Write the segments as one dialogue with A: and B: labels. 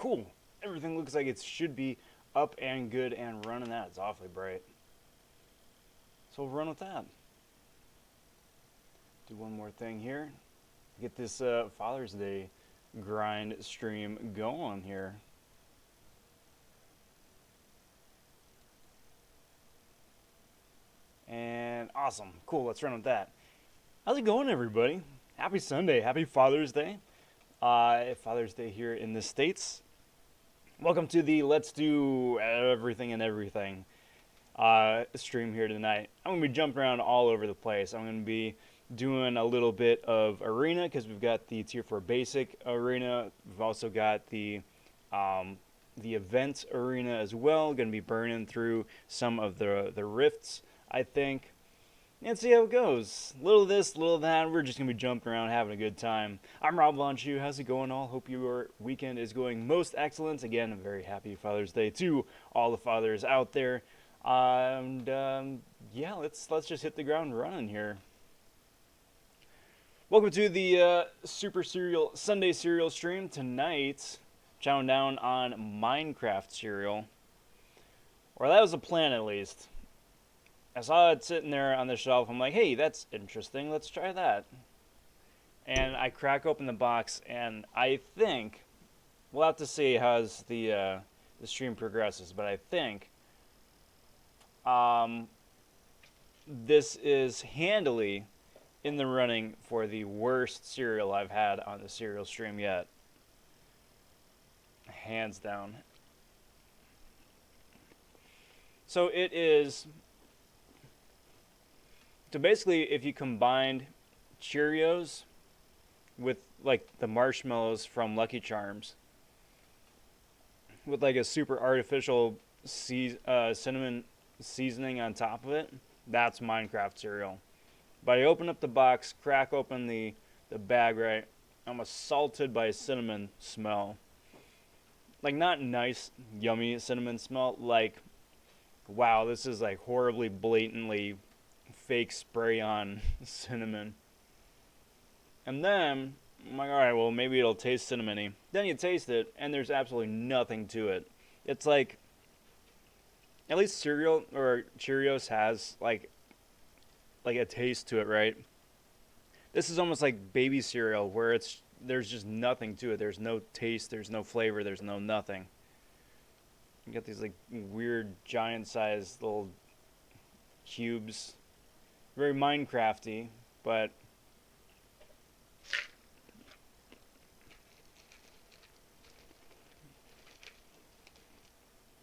A: Cool. Everything looks like it should be up and good and running. That is awfully bright. So we'll run with that. Do one more thing here. Get this Father's Day grind stream going here. And awesome. Cool, let's run with that. How's it going, everybody? Happy Sunday. Happy Father's Day. Father's Day here in the States. Welcome to the Let's Do Everything and Everything stream here tonight. I'm going to be jumping around all over the place. I'm going to be doing a little bit of arena because we've got the Tier 4 Basic arena. We've also got the event arena as well. Going to be burning through some of the rifts, I think, and see how it goes. Little of this, little of that. We're just going to be jumping around, having a good time. I'm Rob vonShoe. How's it going all? Hope your weekend is going most excellent. Again, a very happy Father's Day to all the fathers out there. Yeah, let's just hit the ground running here. Welcome to the Super Serial Sunday Serial stream. Tonight, chowing down on Minecraft Serial. Or that was the plan, at least. I saw it sitting there on the shelf. I'm like, hey, that's interesting. Let's try that. And I crack open the box, and I think we'll have to see how the stream progresses. But I think this is handily in the running for the worst cereal I've had on the cereal stream yet. Hands down. So it is. So basically, if you combined Cheerios with like the marshmallows from Lucky Charms with like a super artificial cinnamon seasoning on top of it, that's Minecraft cereal. But I open up the box, crack open the bag, right? I'm assaulted by a cinnamon smell. Like, not nice, yummy cinnamon smell. Like, wow, this is like horribly, blatantly fake spray on cinnamon. And then I'm like, alright, well, maybe it'll taste cinnamony. Then you taste it, and there's absolutely nothing to it. It's like, at least cereal or Cheerios has like a taste to it, right? This is almost like baby cereal where there's just nothing to it. There's no taste, there's no flavor, there's no nothing. You got these like weird giant sized little cubes. Very Minecrafty, but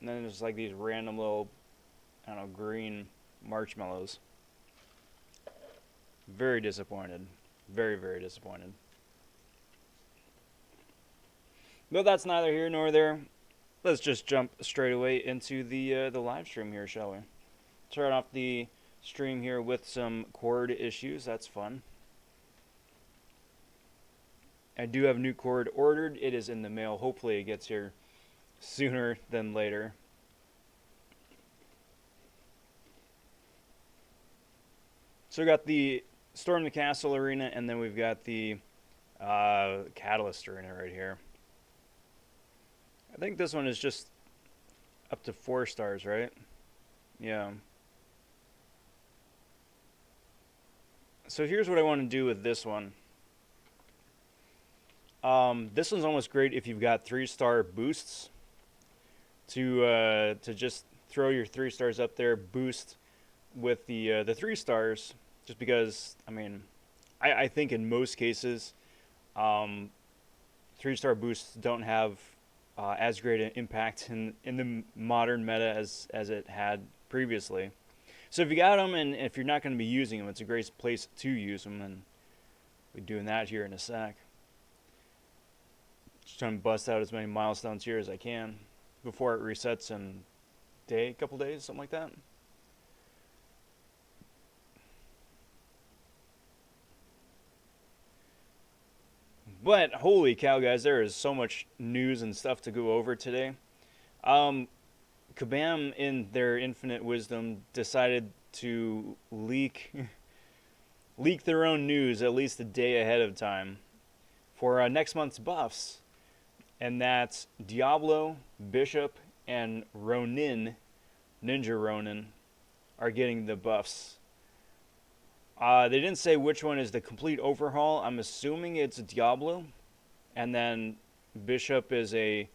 A: and then there's like these random little, I don't know, green marshmallows. Very disappointed. Very, very disappointed. But that's neither here nor there. Let's just jump straight away into the live stream here, shall we? Start off the stream here with some cord issues. That's fun. I do have a new cord ordered. It is in the mail. Hopefully it gets here sooner than later. So we got the Storm the Castle arena, and then we've got the Catalyst arena right here. I think this one is just up to 4 stars, right? Yeah. So here's what I want to do with this one. This one's almost great if you've got 3-star boosts to just throw your 3 stars up there, boost with the 3 stars. Just because, I mean, I think in most cases, 3-star boosts don't have as great an impact in the modern meta as it had previously. So if you got them, and if you're not going to be using them, it's a great place to use them, and we'll be doing that here in a sec. Just trying to bust out as many milestones here as I can before it resets in a couple days, something like that. But holy cow, guys, there is so much news and stuff to go over today. Kabam, in their infinite wisdom, decided to leak their own news at least a day ahead of time for next month's buffs. and that's Diablo, Bishop, and Ronin, Ninja Ronin, are getting the buffs. They didn't say which one is the complete overhaul. I'm assuming it's Diablo, and then Bishop is a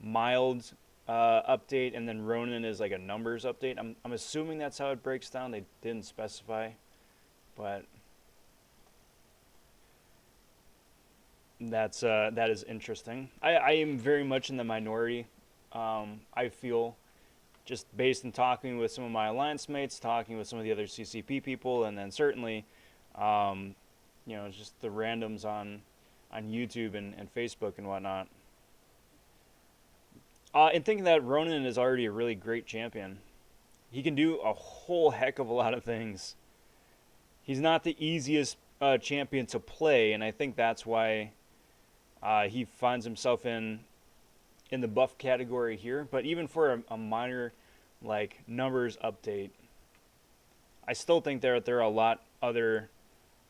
A: mild update, and then Ronin is like a numbers update. I'm assuming that's how it breaks down. They didn't specify, but that is interesting. I am very much in the minority. I feel, just based on talking with some of my alliance mates, talking with some of the other CCP people, and then certainly, just the randoms on YouTube and Facebook and whatnot. And thinking that Ronin is already a really great champion. He can do a whole heck of a lot of things. He's not the easiest champion to play, and I think that's why he finds himself in the buff category here. But even for a minor like numbers update, I still think there are a lot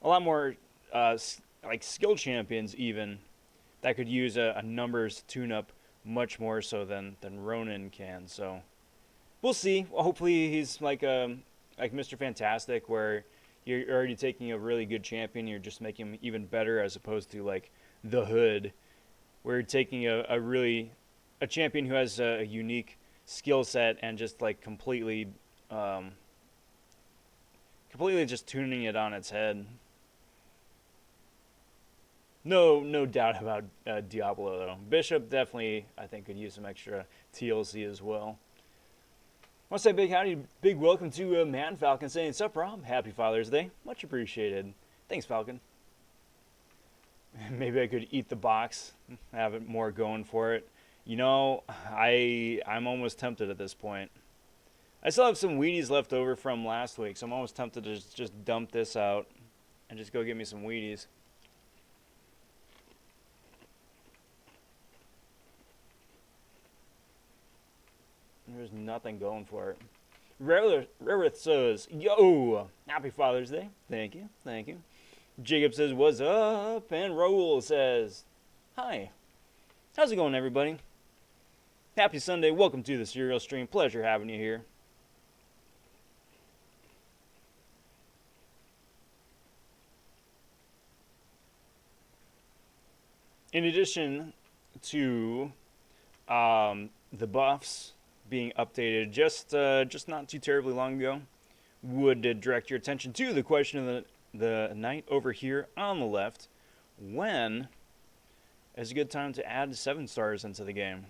A: more like skill champions even that could use a numbers tune-up much more so than Ronin can. So we'll see. Hopefully he's like Mr. Fantastic, where you're already taking a really good champion, you're just making him even better, as opposed to like the Hood, where you're taking a champion who has a unique skill set and just like completely just tuning it on its head. No doubt about Diablo, though. Bishop definitely, I think, could use some extra TLC as well. I want to say big howdy, big welcome to Man Falcon saying, "Sup, Rob? Happy Father's Day. Much appreciated." Thanks, Falcon. Maybe I could eat the box, have it more going for it. You know, I'm almost tempted at this point. I still have some Wheaties left over from last week, so I'm almost tempted to just dump this out and just go get me some Wheaties. There's nothing going for it. Rareth says, "Yo, happy Father's Day." Thank you. Jacob says, "What's up?" And Raul says, "Hi. How's it going, everybody? Happy Sunday. Welcome to the Serial Stream. Pleasure having you here." In addition to the buffs being updated just not too terribly long ago, would direct your attention to the question of the night over here on the left. When is a good time to add 7 stars into the game?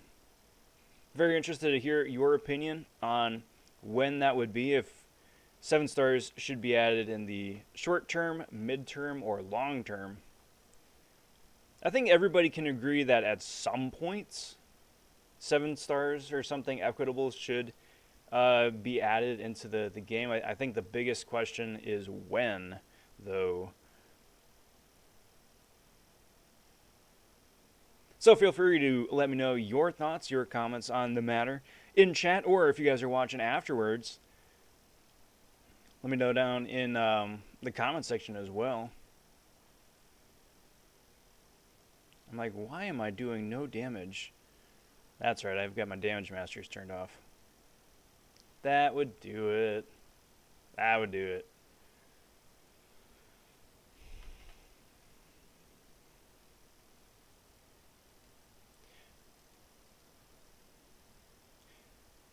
A: Very interested to hear your opinion on when that would be, if 7 stars should be added in the short term, mid term, or long term. I think everybody can agree that at some points 7 stars or something equitable should be added into the game. I think the biggest question is when, though. So feel free to let me know your thoughts, your comments on the matter in chat, or if you guys are watching afterwards, let me know down in the comment section as well. I'm like, why am I doing no damage? That's right, I've got my damage masters turned off. That would do it. That would do it.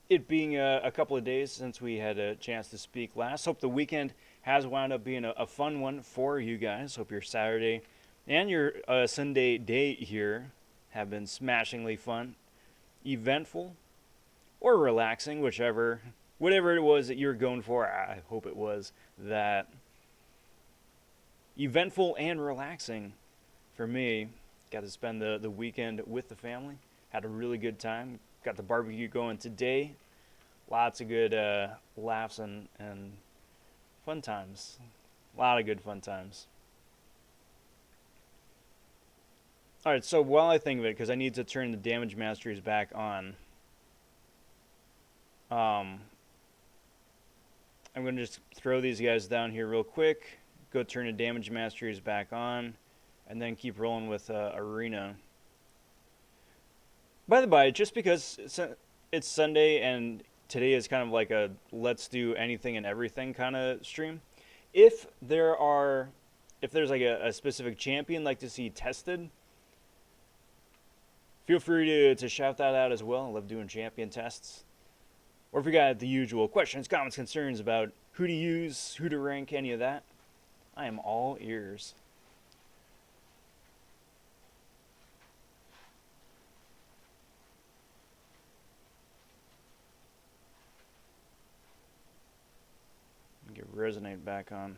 A: It being a couple of days since we had a chance to speak last, hope the weekend has wound up being a fun one for you guys. Hope your Saturday and your Sunday day here have been smashingly fun, eventful, or relaxing, whatever it was that you were going for. I hope it was that. Eventful and relaxing for me. Got to spend the weekend with the family. Had a really good time. Got the barbecue going today. Lots of good laughs and fun times. A lot of good fun times. Alright, so while I think of it, because I need to turn the damage masteries back on, I'm going to just throw these guys down here real quick, go turn the damage masteries back on, and then keep rolling with Arena. By the by, just because it's Sunday and today is kind of like a let's do anything and everything kind of stream, if there are, if there's like a specific champion like to see tested, feel free to shout that out as well. I love doing champion tests. Or if you got the usual questions, comments, concerns about who to use, who to rank, any of that, I am all ears. Get Resonate back on.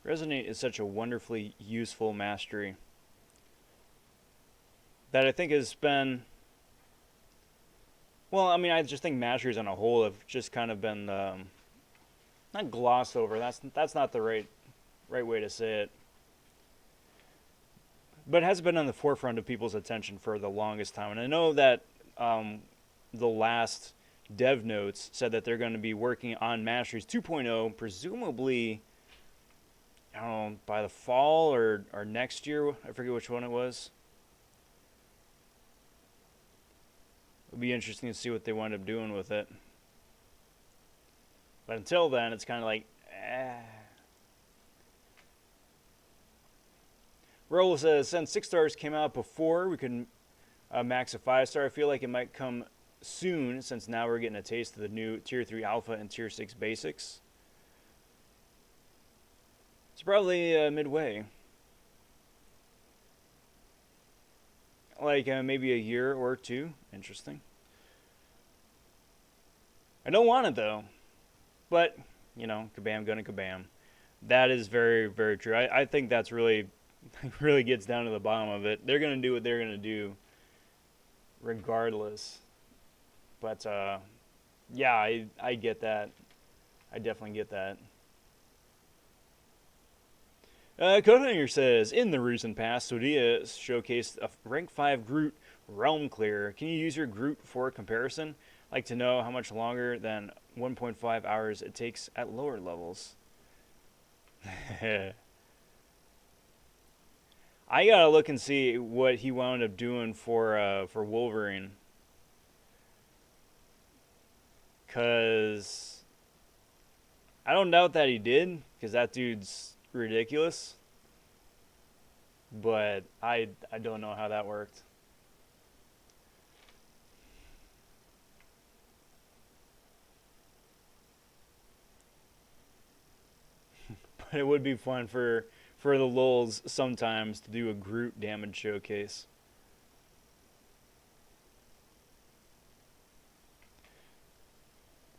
A: Resonate is such a wonderfully useful mastery that I think has been, well, I mean, I just think masteries on a whole have just kind of been not glossed over. That's not the right way to say it. But it has been on the forefront of people's attention for the longest time. And I know that the last dev notes said that they're going to be working on Masteries 2.0, presumably, I don't know, by the fall or next year. I forget which one it was. It'll be interesting to see what they wind up doing with it. But until then, it's kind of like, Roll says, since 6 stars came out before we could max a 5 star, I feel like it might come soon since now we're getting a taste of the new Tier 3 Alpha and Tier 6 Basics. It's probably midway. Like maybe a year or two. Interesting. I don't want it though. But, you know, kabam gonna kabam. That is very, very true. I think that's really gets down to the bottom of it. They're gonna do what they're gonna do regardless. But yeah, I get that. I definitely get that. Codehanger says, in the recent past, Sodia showcased a rank 5 Groot realm clear. Can you use your Groot for comparison? I'd like to know how much longer than 1.5 hours it takes at lower levels. I gotta look and see what he wound up doing for Wolverine. Cause I don't doubt that he did, because that dude's ridiculous. But I don't know how that worked. But it would be fun for the lulz sometimes to do a Groot damage showcase.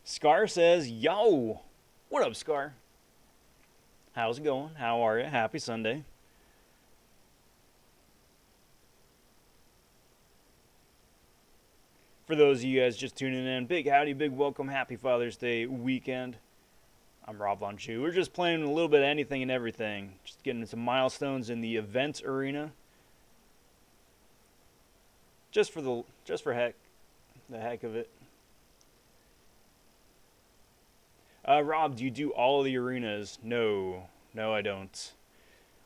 A: Scar says, yo! What up, Scar? How's it going? How are you? Happy Sunday. For those of you guys just tuning in, big howdy, big welcome, happy Father's Day weekend. I'm Rob vonShoe. We're just playing a little bit of anything and everything. Just getting some milestones in the event arena. Just for the heck of it. Rob, do you do all of the arenas? No, I don't.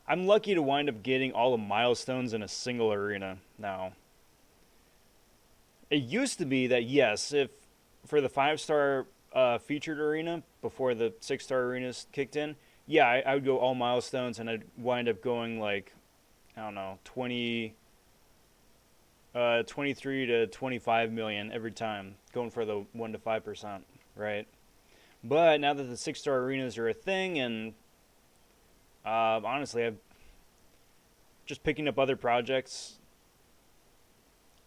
A: I'm lucky to wind up getting all the milestones in a single arena now. It used to be that, yes, if for the 5-star featured arena, before the 6-star arenas kicked in, yeah, I would go all milestones, and I'd wind up going, like, I don't know, 23 to 25 million every time, going for the 1 to 5%, right? But now that the 6-star arenas are a thing, and honestly, I'm just picking up other projects.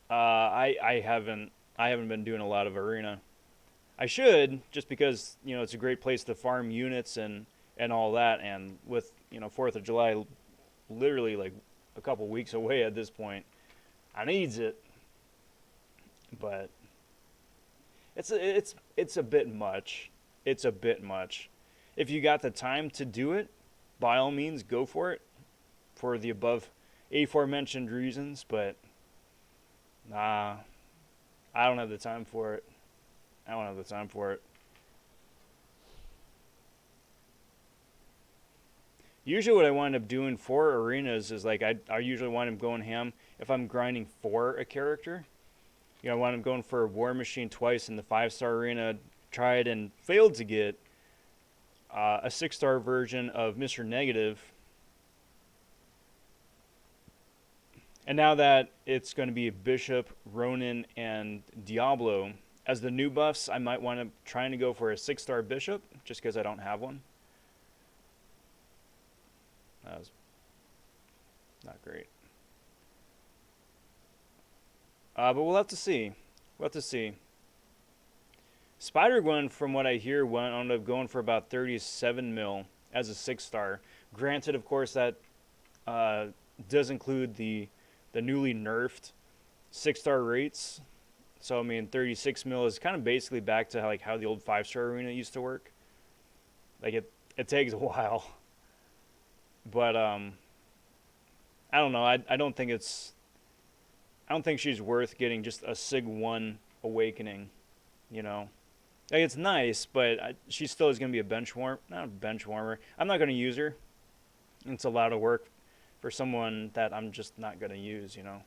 A: I haven't been doing a lot of arena. I should, just because, you know, it's a great place to farm units and all that, and with, you know, 4th of July literally like a couple weeks away at this point, I needs it. But it's a bit much. It's a bit much. If you got the time to do it, by all means, go for it, for the above aforementioned reasons, but nah, I don't have the time for it. I don't have the time for it. Usually what I wind up doing for arenas is like I usually wind up going ham if I'm grinding for a character. You know, I wound up going for War Machine twice in the 5-star arena, tried and failed to get a 6-star version of Mr. Negative. And now that it's going to be Bishop, Ronin, and Diablo as the new buffs, I might wind up trying to go for a 6-star Bishop just because I don't have one. That was not great. But we'll have to see. We'll have to see. Spider-Gwen, from what I hear, wound up going for about 37 mil as a 6-star. Granted, of course, that does include the newly nerfed 6-star rates. So, I mean, 36 mil is kind of basically back to like how the old 5-star arena used to work. Like, it takes a while. But, I don't know. I don't think it's... I don't think she's worth getting just a Sig 1 awakening, you know. Like, it's nice, but she still is going to be a bench warmer. Not a bench warmer. I'm not going to use her. It's a lot of work for someone that I'm just not going to use, you know.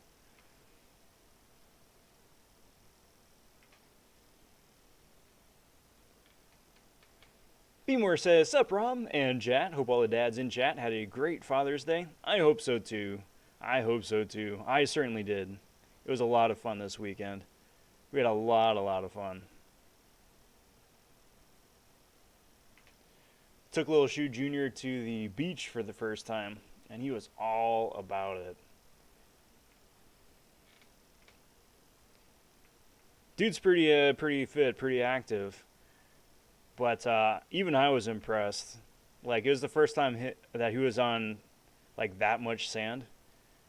A: Beemore says, "Sup, Rob and chat. Hope all the dads in chat had a great Father's Day. I hope so too. I hope so too. I certainly did. It was a lot of fun this weekend. We had a lot of fun. Took Little Shoe Jr. to the beach for the first time, and he was all about it. Dude's pretty fit, pretty active. But even I was impressed. Like, it was the first time that he was on, like, that much sand.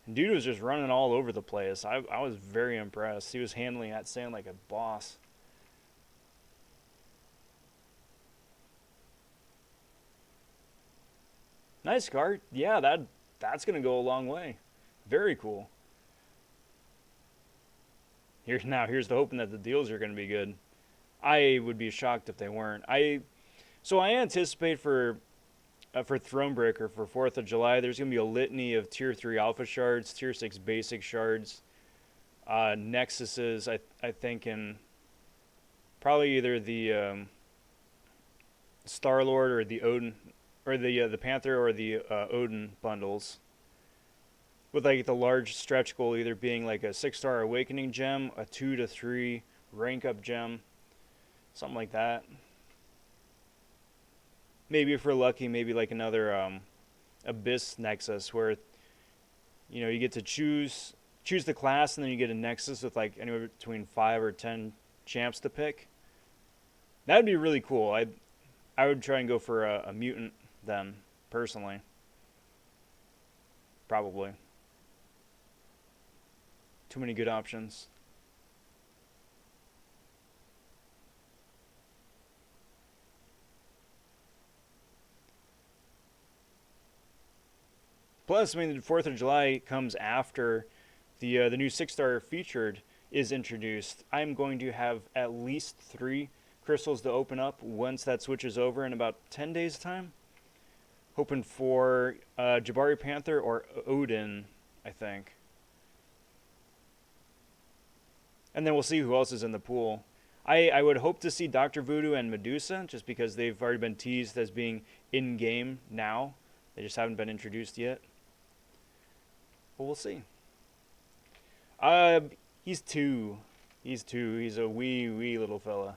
A: And dude was just running all over the place. I was very impressed. He was handling that sand like a boss. Nice card. Yeah, that's going to go a long way. Very cool. Here's the hoping that the deals are going to be good. I would be shocked if they weren't. So I anticipate for Thronebreaker for 4th of July, there's going to be a litany of Tier 3 Alpha shards, Tier 6 Basic shards, Nexuses, I think, in probably either the Star-Lord or the Odin, or the Panther or the Odin bundles. With like the large stretch goal either being like a 6-star Awakening gem, a 2 to 3 rank up gem, something like that. Maybe if we're lucky, maybe like another Abyss Nexus where, you know, you get to choose the class and then you get a Nexus with like anywhere between 5 or 10 champs to pick. That would be really cool. I would try and go for a mutant then, personally. Probably. Too many good options. Plus, I mean, the 4th of July comes after the new 6-star featured is introduced. I'm going to have at least 3 crystals to open up once that switches over in about 10 days' time. Hoping for Jabari Panther or Odin, I think. And then we'll see who else is in the pool. I would hope to see Dr. Voodoo and Medusa, just because they've already been teased as being in-game now. They just haven't been introduced yet. But we'll see. He's 2. He's 2. He's a wee little fella.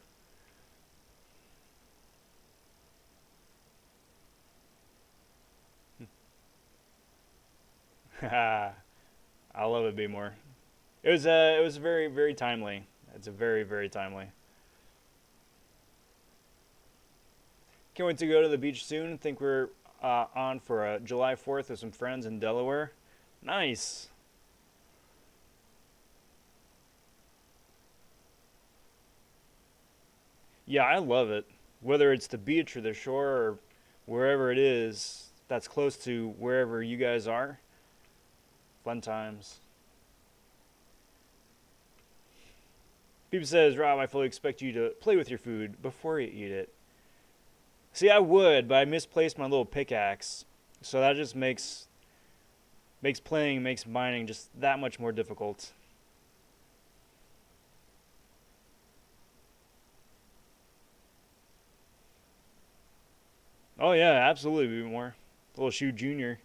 A: I love it, Beemore. It was very timely. It's a very timely. Can't wait to go to the beach soon. Think we're on for a July 4th with some friends in Delaware. Nice. Yeah, I love it. Whether it's the beach or the shore or wherever it is that's close to wherever you guys are. Fun times. People says, "Rob, I fully expect you to play with your food before you eat it." See, I would, but I misplaced my little pickaxe So that just makes mining just that much more difficult. Oh yeah, absolutely more. Little Shoe Junior.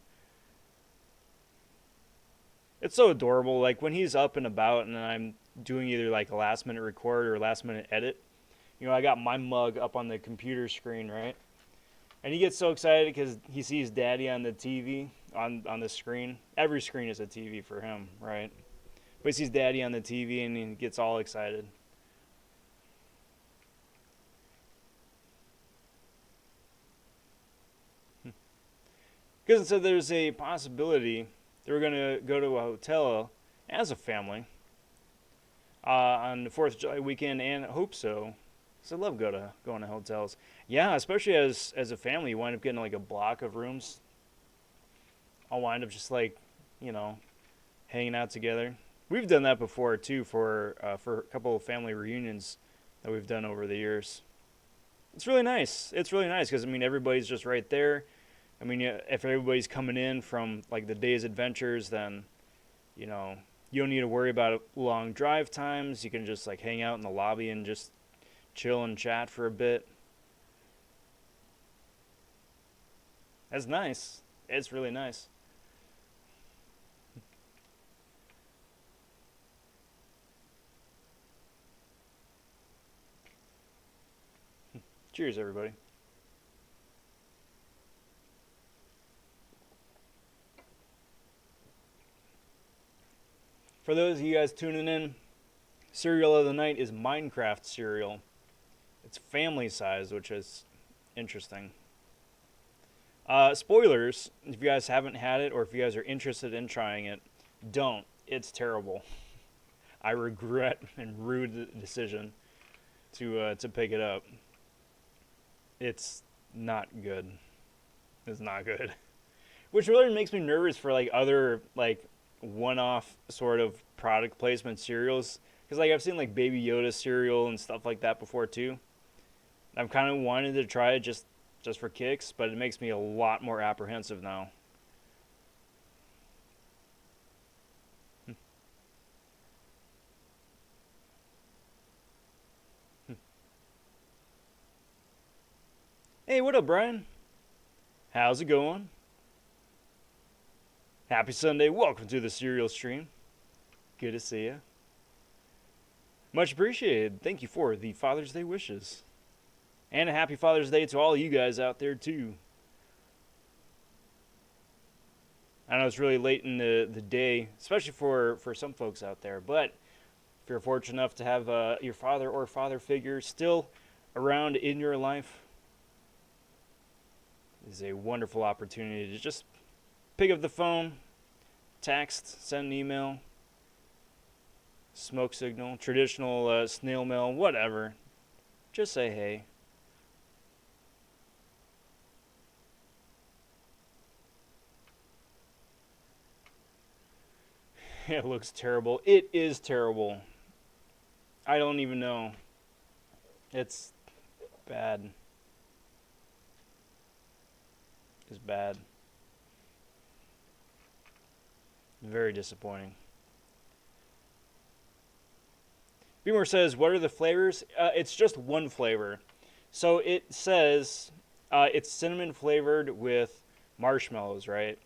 A: It's so adorable. Like when he's up and about, and I'm doing either like a last minute record or last minute edit. I got my mug up on the computer screen, right? And he gets so excited because he sees Daddy on the TV on the screen. Every screen is a TV for him, right? But he sees Daddy on the TV and he gets all excited. Because so there's a possibility that we're gonna go to a hotel as a family on the 4th of July weekend, and I hope so. So I love going to hotels. Yeah, especially as a family, you wind up getting like a block of rooms. I'll wind up just like, you know, hanging out together. We've done that before too for a couple of family reunions that we've done over the years. It's really nice. It's really nice because I mean everybody's just right there. I mean, yeah, if everybody's coming in from like the day's adventures, then you know you don't need to worry about long drive times. You can just like hang out in the lobby and just chill and chat for a bit. That's nice. It's really nice. Cheers, everybody. For those of you guys tuning in, cereal of the night is Minecraft cereal. It's family size, which is interesting. Spoilers, if you guys haven't had it or if you guys are interested in trying it, don't. It's terrible. I regret and rue the decision to pick it up. It's not good. It's not good. Which really makes me nervous for like other like one-off sort of product placement cereals, because like I've seen like Baby Yoda cereal and stuff like that before too. I've kind of wanted to try it just for kicks, but it makes me a lot more apprehensive now. Hey, what up, Brian? How's it going? Happy Sunday. Welcome to the cereal stream. Good to see you. Much appreciated. Thank you for the Father's Day wishes. And a happy Father's Day to all you guys out there, too. I know it's really late in the day, especially for some folks out there, but if you're fortunate enough to have your father or father figure still around in your life, is a wonderful opportunity to just pick up the phone, text, send an email, smoke signal, traditional snail mail, whatever. Just say hey. It looks terrible. It is terrible. I don't even know. It's bad. It's bad. Very disappointing. Beamer says, what are the flavors? It's just one flavor. So it says it's cinnamon flavored with marshmallows, right?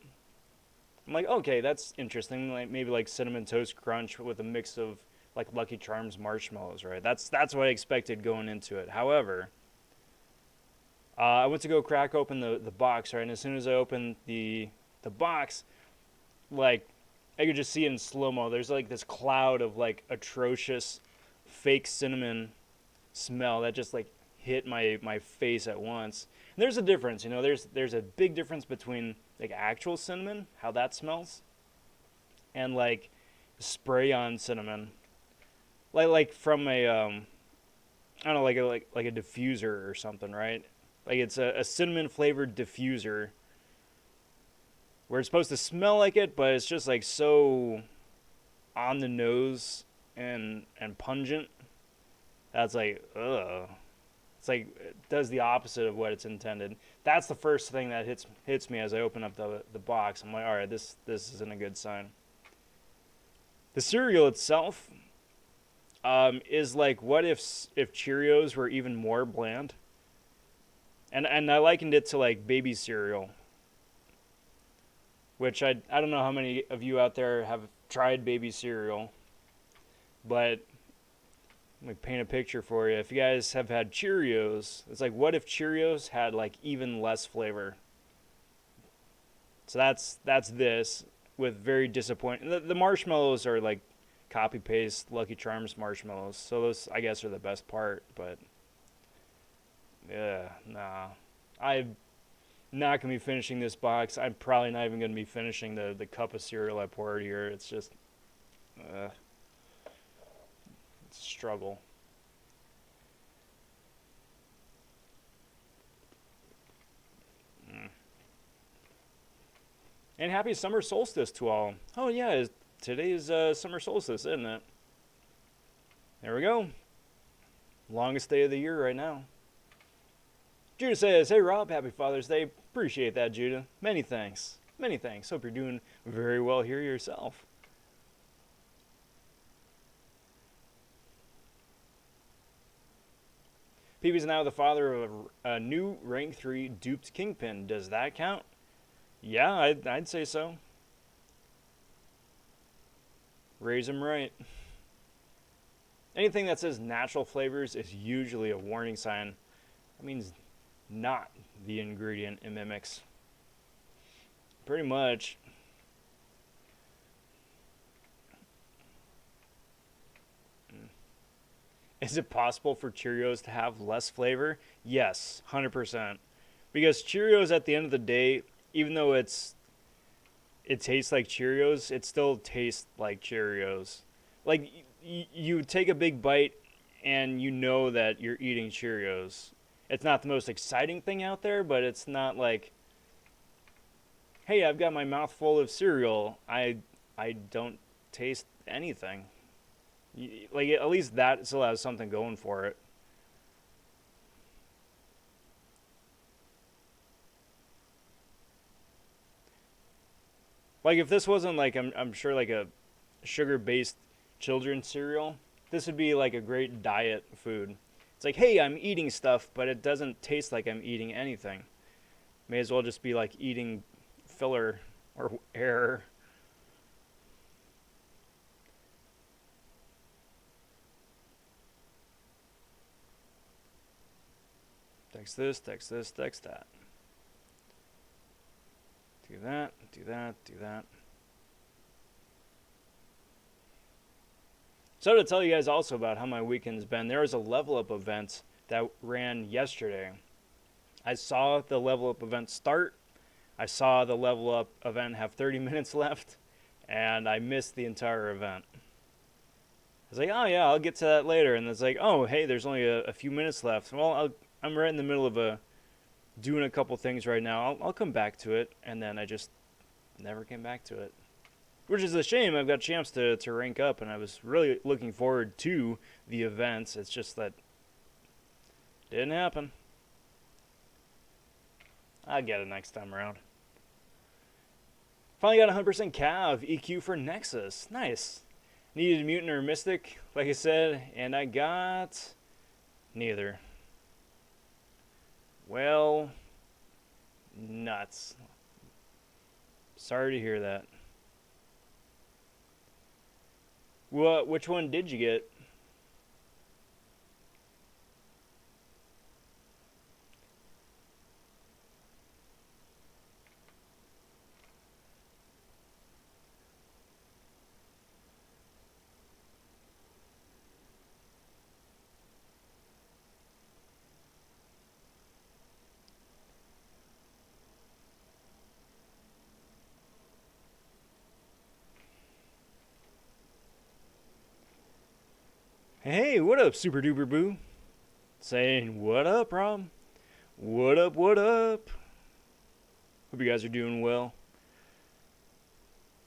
A: I'm like, okay, that's interesting. Like maybe like cinnamon toast crunch with a mix of like Lucky Charms marshmallows, right? That's what I expected going into it. However, I went to go crack open the box, right? And as soon as I opened the box, like I could just see it in slow-mo. There's like this cloud of like atrocious fake cinnamon smell that just like hit my face at once. And there's a difference, you know, there's a big difference between like actual cinnamon, how that smells, and like spray on cinnamon. Like from a I don't know, like a diffuser or something, right? Like it's a cinnamon flavored diffuser where it's supposed to smell like it, but it's just like so on the nose and pungent. That's like, ugh. It's like it does the opposite of what it's intended. That's the first thing that hits me as I open up the box. I'm like, all right, this isn't a good sign. The cereal itself is like, what if Cheerios were even more bland? And I likened it to like baby cereal, which I don't know how many of you out there have tried baby cereal, but let me paint a picture for you. If you guys have had Cheerios, it's like, what if Cheerios had like even less flavor? So that's this with very disappointing. The marshmallows are like copy paste Lucky Charms marshmallows, so those I guess are the best part. But yeah, nah, I'm not gonna be finishing this box. I'm probably not even gonna be finishing the cup of cereal I poured here. It's just, it's a struggle. And happy summer solstice to all. Oh yeah, today is summer solstice, isn't it? There we go. Longest day of the year right now. Judah says, hey Rob, happy Father's Day. Appreciate that, Judah. Many thanks. Many thanks. Hope you're doing very well here yourself. PB's now the father of a new rank 3 duped Kingpin. Does that count? Yeah, I'd say so. Raise him right. Anything that says natural flavors is usually a warning sign. That means not the ingredient it mimics. Pretty much. Is it possible for Cheerios to have less flavor? Yes, 100%. Because Cheerios at the end of the day, even though it tastes like Cheerios, it still tastes like Cheerios. Like you take a big bite and you know that you're eating Cheerios. It's not the most exciting thing out there, but it's not like, hey, I've got my mouth full of cereal. I don't taste anything. Like, at least that still has something going for it. Like, if this wasn't like, I'm sure like a sugar-based children's cereal, this would be like a great diet food. It's like, hey, I'm eating stuff, but it doesn't taste like I'm eating anything. May as well just be like eating filler or air. Text this, text this, text that. Do that, do that, do that. So to tell you guys also about how my weekend's been, there was a level up event that ran yesterday. I saw the level up event start. I saw the level up event have 30 minutes left, and I missed the entire event. I was like, oh yeah, I'll get to that later. And it's like, oh, hey, there's only a few minutes left. Well, I'm right in the middle of doing a couple things right now. I'll come back to it. And then I just never came back to it. Which is a shame. I've got a chance to rank up, and I was really looking forward to the events. It's just that it didn't happen. I'll get it next time around. Finally got 100% Cav EQ for Nexus. Nice. Needed a Mutant or a Mystic, like I said, and I got neither. Well, nuts. Sorry to hear that. Which one did you get? Hey, what up, Super Duper Boo? Saying, what up, Rob? What up, what up? Hope you guys are doing well.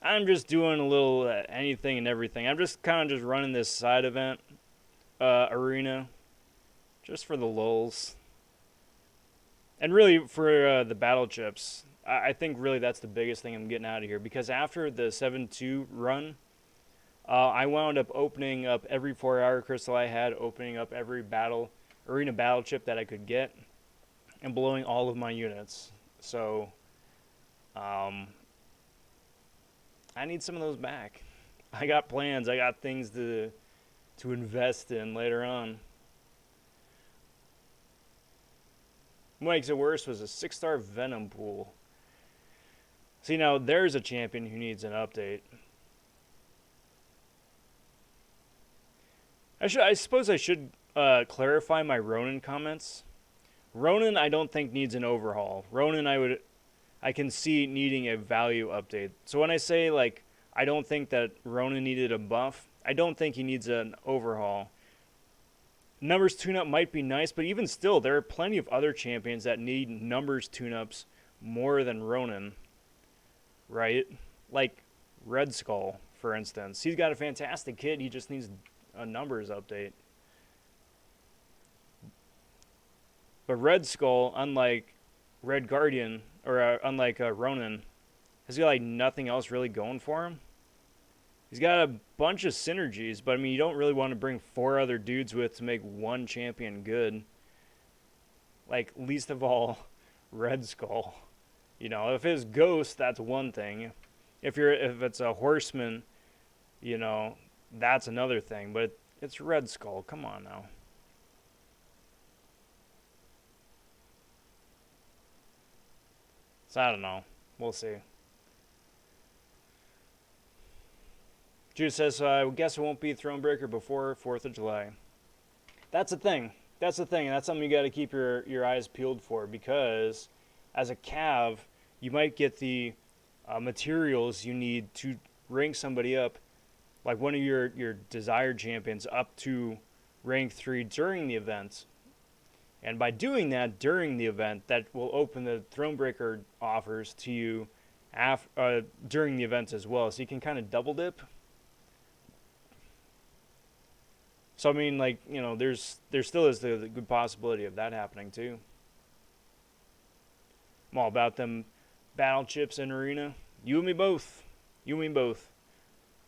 A: I'm just doing a little anything and everything. I'm just kind of just running this side event arena. just for the lulz. And really, for the battle chips, I think really that's the biggest thing I'm getting out of here. Because after the 7-2 run, I wound up opening up every 4-hour crystal I had, opening up every arena battle chip that I could get, and blowing all of my units. So, I need some of those back. I got plans. I got things to invest in later on. What makes it worse was a 6-star Venom pool. See, now there's a champion who needs an update. I suppose I should clarify my Ronin comments. Ronin, I don't think needs an overhaul. Ronin, I can see needing a value update. So when I say like I don't think that Ronin needed a buff, I don't think he needs an overhaul. Numbers tune-up might be nice, but even still, there are plenty of other champions that need numbers tune-ups more than Ronin, right? Like Red Skull, for instance. He's got a fantastic kit, he just needs a numbers update. But Red Skull, unlike Red Guardian, or unlike Ronin, has got like nothing else really going for him. He's got a bunch of synergies, but I mean, you don't really want to bring 4 other dudes with to make one champion good. Like, least of all, Red Skull. You know, if it's Ghost, that's one thing. If it's a Horseman, you know, that's another thing. But it's Red Skull. Come on now. So I don't know. We'll see. Jude says, I guess it won't be Thronebreaker before 4th of July. That's the thing. That's the thing. And that's something you got to keep your eyes peeled for. Because as a Cav, you might get the materials you need to rank somebody up. Like one of your desired champions up to rank 3 during the event. And by doing that during the event, that will open the Thronebreaker offers to you during the event as well. So you can kind of double dip. So, I mean, like, you know, there still is the good possibility of that happening, too. I'm all about them battle chips in Arena. You and me both. You and me both.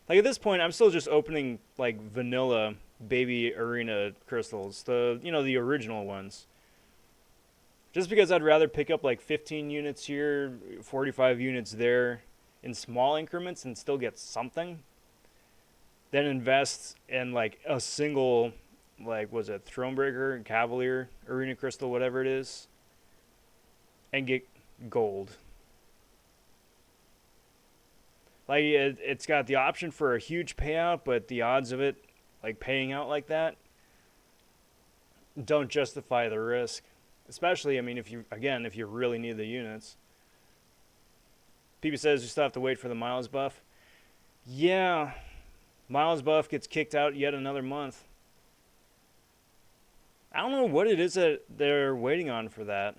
A: Like, at this point, I'm still just opening, like, vanilla baby Arena crystals. The original ones. Just because I'd rather pick up, like, 15 units here, 45 units there in small increments and still get something. Then invest in like a single, like, was it Thronebreaker, Cavalier, Arena Crystal, whatever it is, and get gold. Like, it's got the option for a huge payout, but the odds of it, like, paying out like that don't justify the risk. Especially, I mean, if you really need the units. PB says you still have to wait for the Miles buff. Yeah. Miles buff gets kicked out yet another month. I don't know what it is that they're waiting on for that.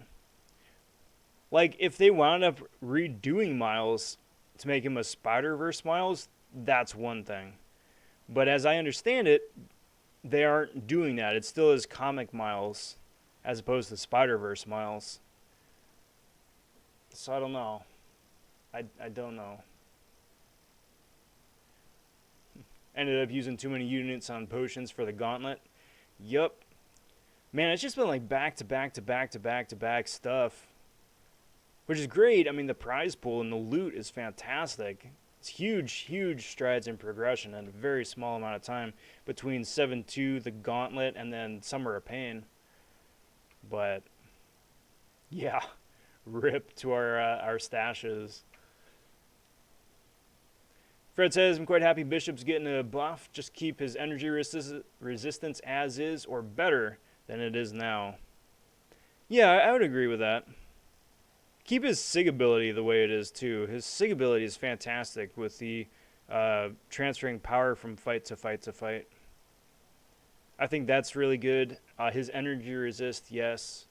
A: Like, if they wound up redoing Miles to make him a Spider-Verse Miles, that's one thing. But as I understand it, they aren't doing that. It still is comic Miles as opposed to Spider-Verse Miles. So I don't know. I don't know. Ended up using too many units on potions for the gauntlet. Yup. Man, it's just been like back to back stuff. Which is great. I mean, the prize pool and the loot is fantastic. It's huge strides in progression in a very small amount of time between 7-2, the gauntlet, and then Summer of Pain. But, yeah, rip to our stashes. Fred says, I'm quite happy Bishop's getting a buff. Just keep his energy resistance as is or better than it is now. Yeah, I would agree with that. Keep his Sig ability the way it is, too. His Sig ability is fantastic with the transferring power from fight to fight to fight. I think that's really good. His energy resist, yes.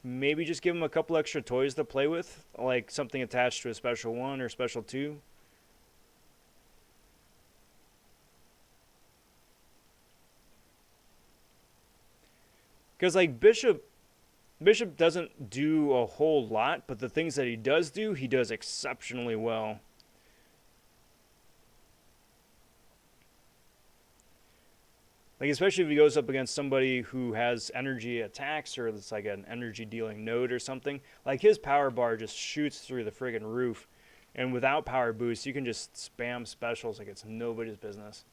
A: Maybe just give him a couple extra toys to play with, like something attached to a special 1 or special 2. Because like Bishop doesn't do a whole lot, but the things that he do, he does exceptionally well. Like, especially if he goes up against somebody who has energy attacks or it's like an energy dealing node or something. Like, his power bar just shoots through the friggin' roof. And without power boost, you can just spam specials like it's nobody's business.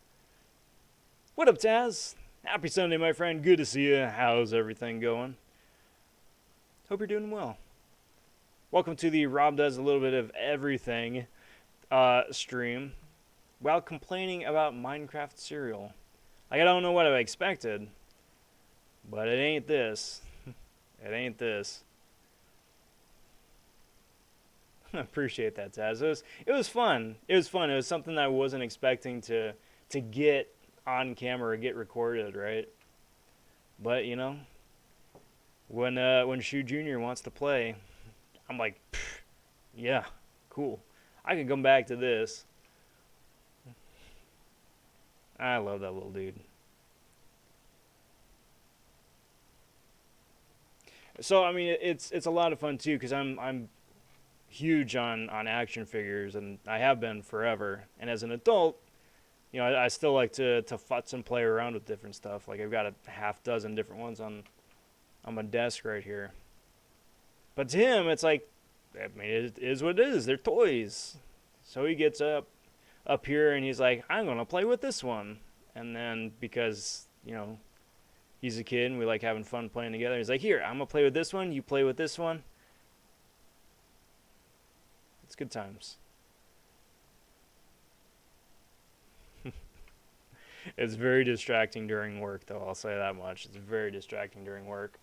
A: What up, Taz? Happy Sunday, my friend. Good to see you. How's everything going? Hope you're doing well. Welcome to the Rob Does a Little Bit of Everything stream while complaining about Minecraft cereal. Like, I don't know what I expected, but it ain't this. It ain't this. I appreciate that, Taz. It was fun. It was fun. It was something I wasn't expecting to get on camera or get recorded, right? But, you know, when Shoe Jr. wants to play, I'm like, yeah, cool. I can come back to this. I love that little dude. So I mean, it's a lot of fun too, because I'm huge on action figures, and I have been forever. And as an adult, you know, I still like to futz and play around with different stuff. Like, I've got a half dozen different ones on my desk right here. But to him, it's like, I mean, it is what it is. They're toys. So he gets up here and he's like, I'm gonna play with this one. And then, because, you know, he's a kid and we like having fun playing together, he's like, here, I'm gonna play with this one, you play with this one. It's good times. It's very distracting during work, though, I'll say that much. It's very distracting during work.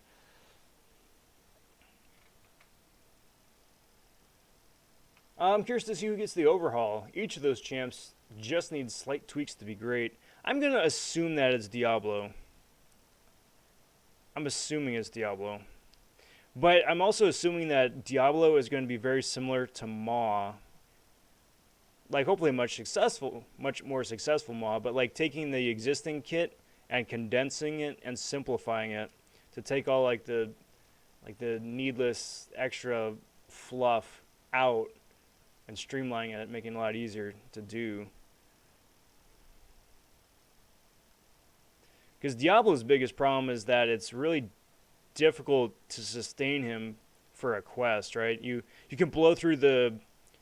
A: I'm curious to see who gets the overhaul. Each of those champs just needs slight tweaks to be great. I'm going to assume that it's Diablo. I'm assuming it's Diablo. But I'm also assuming that Diablo is going to be very similar to Maw. Like, hopefully much more successful Maw, but like taking the existing kit and condensing it and simplifying it to take all like the needless extra fluff out and streamlining it, making it a lot easier to do. Because Diablo's biggest problem is that it's really difficult to sustain him for a quest, right? You can blow through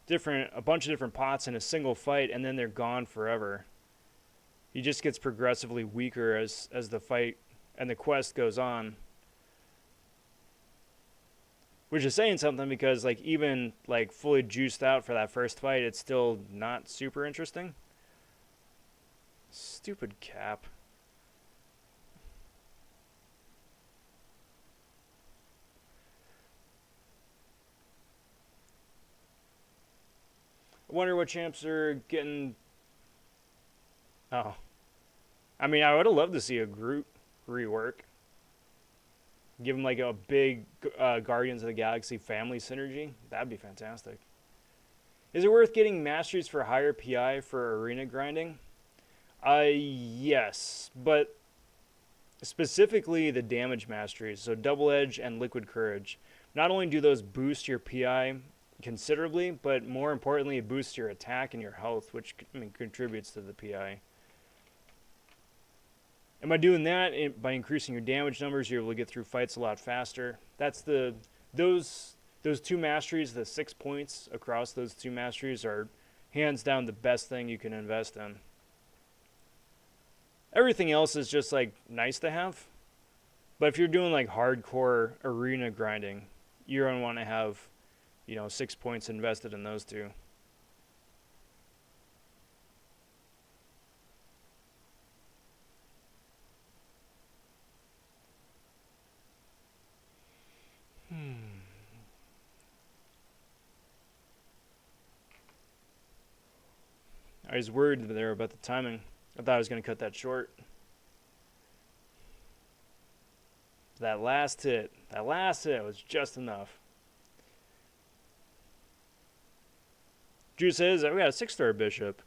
A: a bunch of different pots in a single fight, and then they're gone forever. He just gets progressively weaker as the fight and the quest goes on. Which is saying something, because like even like fully juiced out for that first fight, it's still not super interesting. Stupid cap. I wonder what champs are getting. Oh. I mean, I would have loved to see a Groot rework. Give him like a big Guardians of the Galaxy family synergy. That'd be fantastic. Is it worth getting masteries for higher PI for arena grinding? Yes, but specifically the damage masteries, so Double Edge and Liquid Courage. Not only do those boost your PI considerably, but more importantly, it boosts your attack and your health, which contributes to the PI. And by doing that, by increasing your damage numbers, you're able to get through fights a lot faster. That's those two masteries, the 6 points across those two masteries, are hands down the best thing you can invest in. Everything else is just like nice to have. But if you're doing like hardcore arena grinding, you're going to want to have, 6 points invested in those two. I was worried there about the timing. I thought I was going to cut that short. That last hit was just enough. Drew says, we got a 6-star bishop.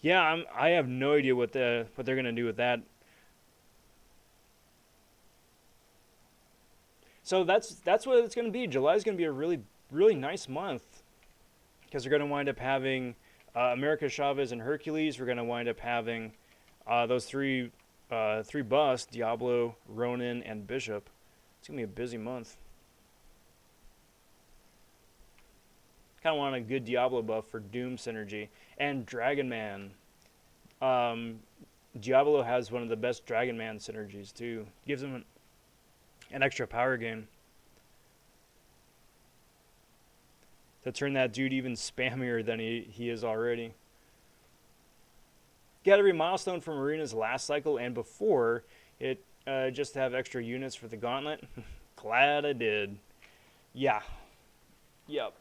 A: Yeah, I have no idea what they're going to do with that. So that's what it's going to be. July is going to be a really nice month because we're going to wind up having America Chavez and Hercules. We're going to wind up having those three buffs: Diablo, Ronin, and Bishop. It's going to be a busy month. Kind of want a good Diablo buff for Doom synergy. And Dragon Man. Diablo has one of the best Dragon Man synergies too. Gives him an extra power gain to turn that dude even spammier than he is already. Get every milestone from Arena's last cycle and before it, just to have extra units for the Gauntlet. Glad I did. Yeah. Yep.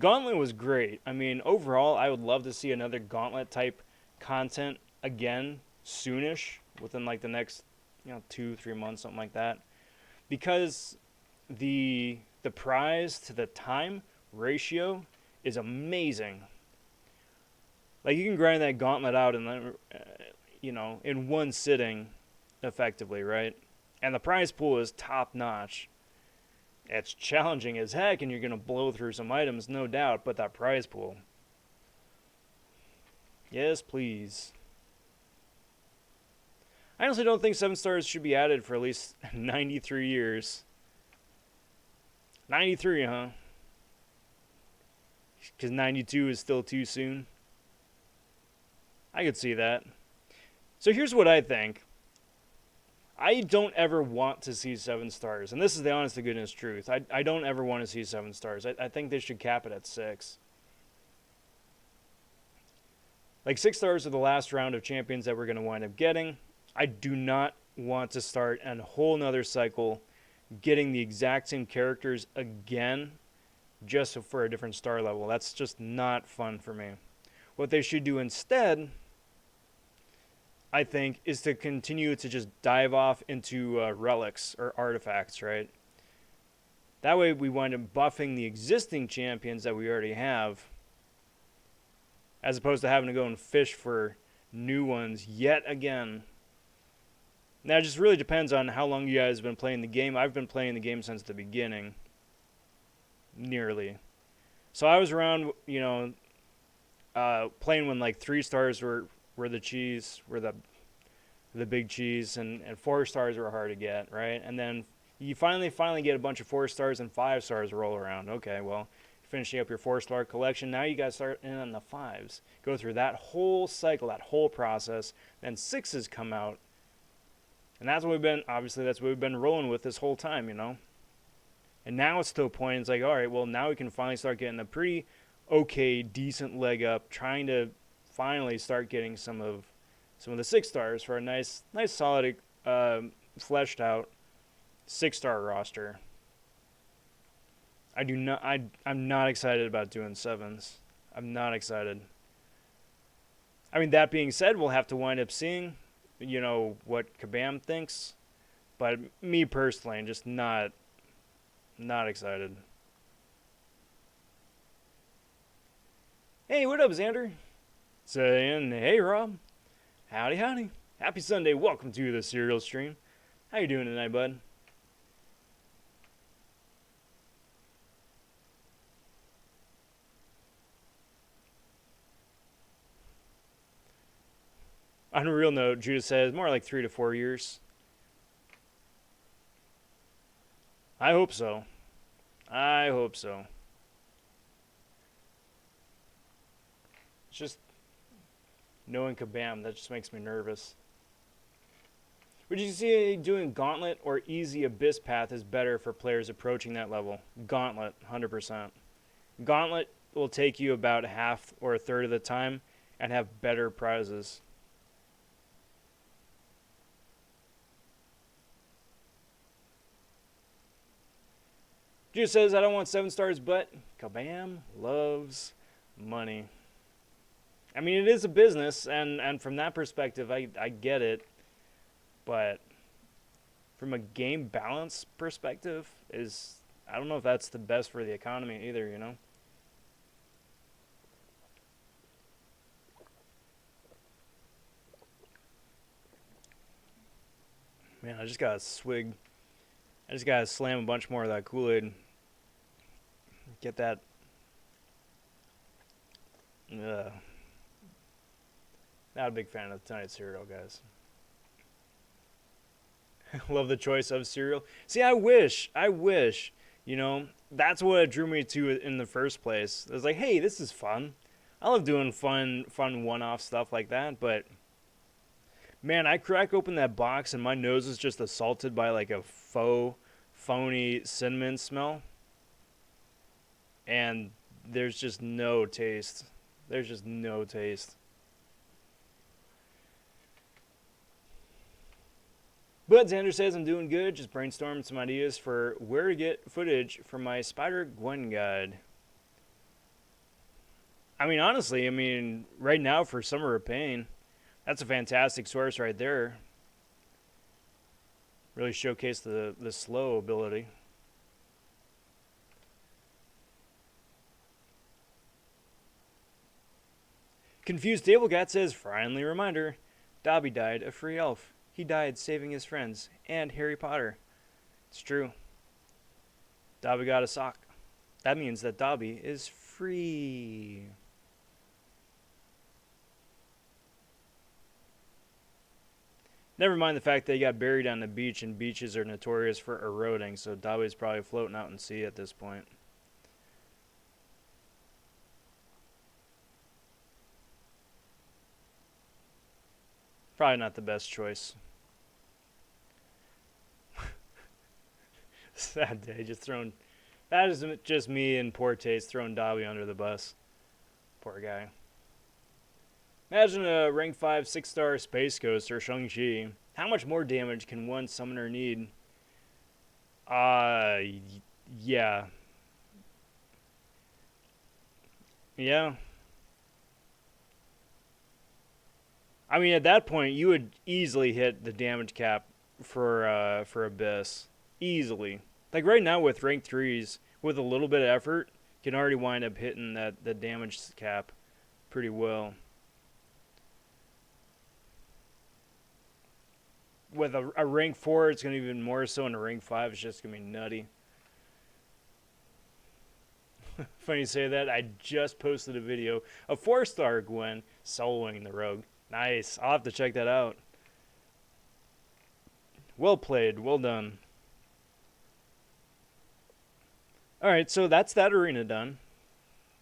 A: Gauntlet was great. I mean, overall, I would love to see another Gauntlet type content again soonish, within like the next 2-3 months, something like that, because the prize to the time ratio is amazing. Like, you can grind that Gauntlet out in in one sitting effectively, right? And the prize pool is top notch. It's challenging as heck, and you're going to blow through some items, no doubt, but that prize pool. Yes, please. I honestly don't think 7 stars should be added for at least 93 years. 93, huh? Because 92 is still too soon. I could see that. So here's what I think. I don't ever want to see 7 stars. And this is the honest to goodness truth. I don't ever want to see 7 stars. I think they should cap it at 6. Like, 6 stars are the last round of champions that we're going to wind up getting. I do not want to start a whole nother cycle getting the exact same characters again just for a different star level. That's just not fun for me. What they should do instead, I think, is to continue to just dive off into relics or artifacts, right? That way we wind up buffing the existing champions that we already have, as opposed to having to go and fish for new ones yet again. Now, it just really depends on how long you guys have been playing the game. I've been playing the game since the beginning, nearly. So I was around, playing when like 3 stars were the cheese, were the big cheese, and 4 stars were hard to get, right? And then you finally get a bunch of 4 stars and 5 stars roll around. Okay, well, finishing up your 4-star collection, now you guys start in on the 5s. Go through that whole cycle, that whole process, then 6s come out. And that's what we've been rolling with this whole time, And now it's to a point, it's like, all right, well, now we can finally start getting a pretty okay, decent leg up, trying to finally start getting some of the 6 stars for a nice solid, fleshed out 6-star roster. I'm not excited about doing 7s. I'm not excited. I mean, that being said, we'll have to wind up seeing, what Kabam thinks. But me personally, I'm just not excited. Hey, what up, Xander? Saying, hey, Rob. Howdy. Happy Sunday. Welcome to the Serial Stream. How you doing tonight, bud? On a real note, Judah says more like 3 to 4 years. I hope so. It's just knowing Kabam, that just makes me nervous. Would you see doing Gauntlet or easy Abyss path is better for players approaching that level? Gauntlet, 100%. Gauntlet will take you about half or a third of the time and have better prizes. Judah says, I don't want 7 stars, but Kabam loves money. I mean, it is a business, and from that perspective, I get it. But from a game balance perspective, I don't know if that's the best for the economy either, Man, I just gotta swig. I just gotta slam a bunch more of that Kool-Aid. Get that. Not a big fan of tonight's cereal, guys. Love the choice of cereal. See, I wish, you know, that's what drew me to it in the first place. It was like, hey, this is fun. I love doing fun one-off stuff like that, but man, I crack open that box and my nose is just assaulted by like a phony cinnamon smell. And there's just no taste. There's just no taste. But Xander says I'm doing good, just brainstorming some ideas for where to get footage for my Spider-Gwen guide. I mean, honestly, right now for Summer of Pain, that's a fantastic source right there. Really showcase the slow ability. Confused Tablecat says, friendly reminder, Dobby died a free elf. He died saving his friends and Harry Potter. It's true. Dobby got a sock. That means that Dobby is free. Never mind the fact that he got buried on the beach, and beaches are notorious for eroding, so Dobby's probably floating out in sea at this point. Probably not the best choice. Sad day, that is just me in poor taste throwing Dobby under the bus. Poor guy. Imagine a rank 5 6-star Space Ghost or Shang-Chi. How much more damage can one summoner need? Yeah. Yeah. I mean, at that point, you would easily hit the damage cap for Abyss. Easily. Like right now with rank 3s, with a little bit of effort, you can already wind up hitting the damage cap pretty well. With a rank 4, it's going to be even more so, and a rank 5 is just going to be nutty. Funny you say that. I just posted a video of 4-star Gwen soloing the rogue. Nice. I'll have to check that out. Well played. Well done. Alright, so that's that arena done.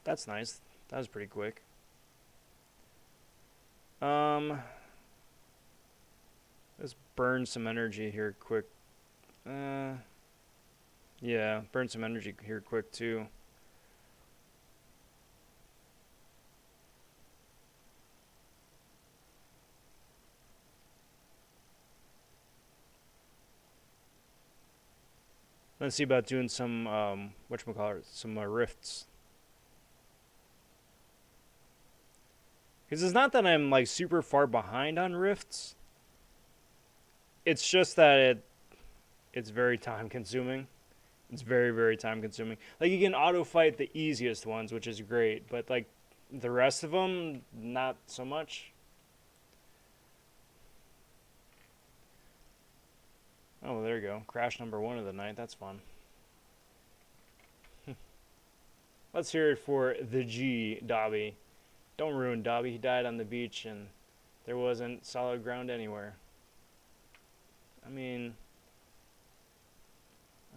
A: That's nice. That was pretty quick. Let's burn some energy here quick. Yeah, burn some energy here quick too. Let's see about doing some, some rifts. Because it's not that I'm, like, super far behind on rifts. It's just that it's very time-consuming. It's very, very time-consuming. Like, you can auto-fight the easiest ones, which is great. But, like, the rest of them, not so much. Oh, there you go. Crash number 1 of the night. That's fun. Let's hear it for the G, Dobby. Don't ruin Dobby. He died on the beach and there wasn't solid ground anywhere. I mean,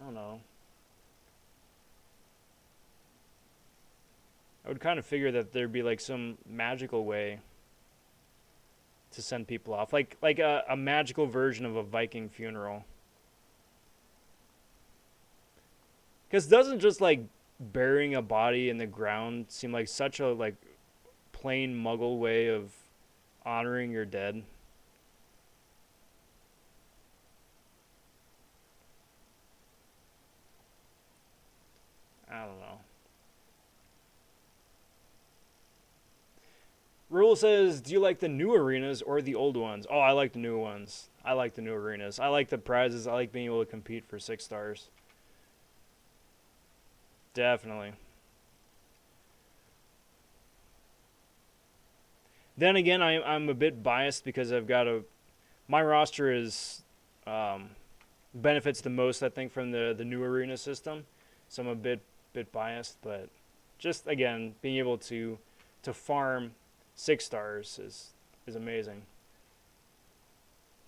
A: I don't know. I would kind of figure that there'd be like some magical way to send people off. Like a magical version of a Viking funeral. Because doesn't just like burying a body in the ground seem like such a like plain muggle way of honoring your dead? I don't know. Rule says, do you like the new arenas or the old ones? Oh, I like the new ones. I like the new arenas. I like the prizes. I like being able to compete for 6 stars. Definitely. Then again, I'm a bit biased because I've got my roster is benefits the most, I think, from the new arena system. So I'm a bit biased, but just again being able to farm 6 stars is amazing.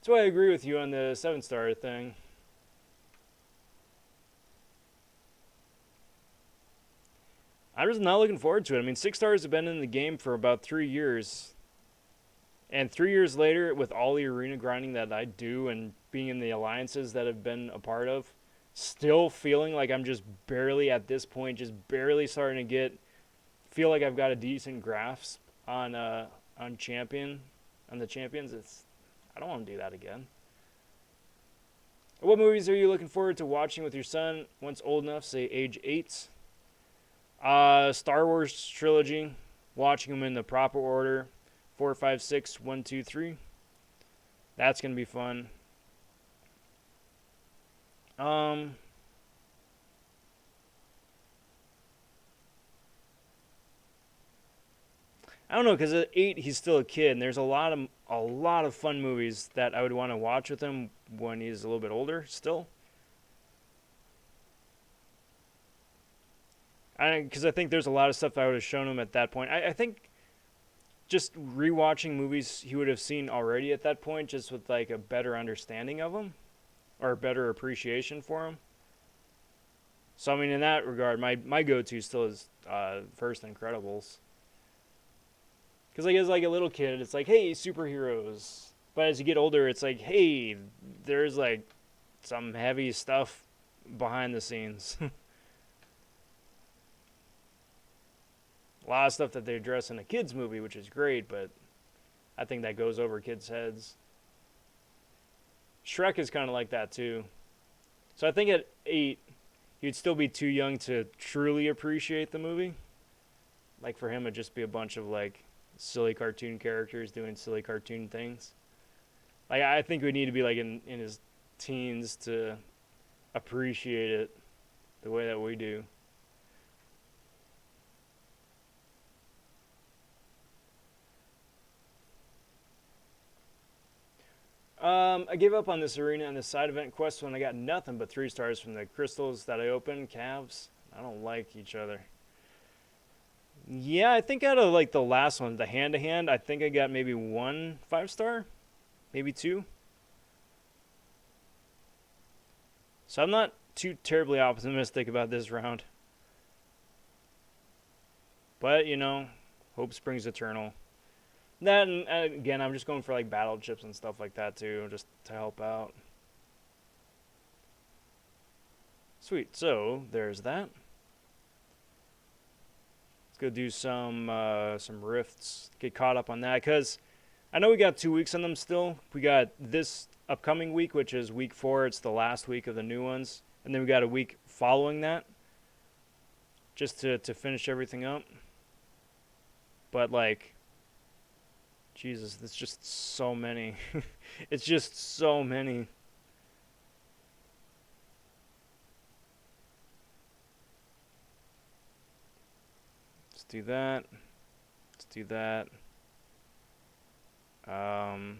A: That's why I agree with you on the 7 star thing. I'm just not looking forward to it. I mean, 6 stars have been in the game for about 3 years, and 3 years later, with all the arena grinding that I do and being in the alliances that I've been a part of, still feeling like I'm just barely at this point, just barely starting to feel like I've got a decent grasp on champion, on the champions. I don't want to do that again. What movies are you looking forward to watching with your son once old enough, say age 8? Star Wars trilogy, watching them in the proper order, 4, 5, 6, 1, 2, 3. That's gonna be fun. Um, I don't know, because at 8 he's still a kid, and there's a lot of fun movies that I would want to watch with him when he's a little bit older still. Because I think there's a lot of stuff I would have shown him at that point. I think just rewatching movies he would have seen already at that point, just with like a better understanding of them or a better appreciation for them. So I mean, in that regard, my go-to still is first Incredibles. Because like as like a little kid, it's like, hey, superheroes. But as you get older, it's like, hey, there's like some heavy stuff behind the scenes. A lot of stuff that they address in a kids movie, which is great, but I think that goes over kids' heads. Shrek is kind of like that too. So I think at 8, he'd still be too young to truly appreciate the movie. Like for him, it'd just be a bunch of like silly cartoon characters doing silly cartoon things. Like I think we need to be like in his teens to appreciate it the way that we do. I gave up on this arena and the side event quest when I got nothing but 3 stars from the crystals that I opened. Calves, I don't like each other. Yeah, I think out of like the last one, the hand to hand, I think I got maybe 1 5 star, maybe 2. So I'm not too terribly optimistic about this round. But, hope springs eternal. That, and again, I'm just going for like battle chips and stuff like that too, just to help out. Sweet, so there's that. Let's go do some rifts, get caught up on that, because I know we got 2 weeks on them still. We got this upcoming week, which is week 4. It's the last week of the new ones. And then we got a week following that, just to finish everything up. But like, Jesus, it's just so many. It's just so many. Let's do that. Let's do that. And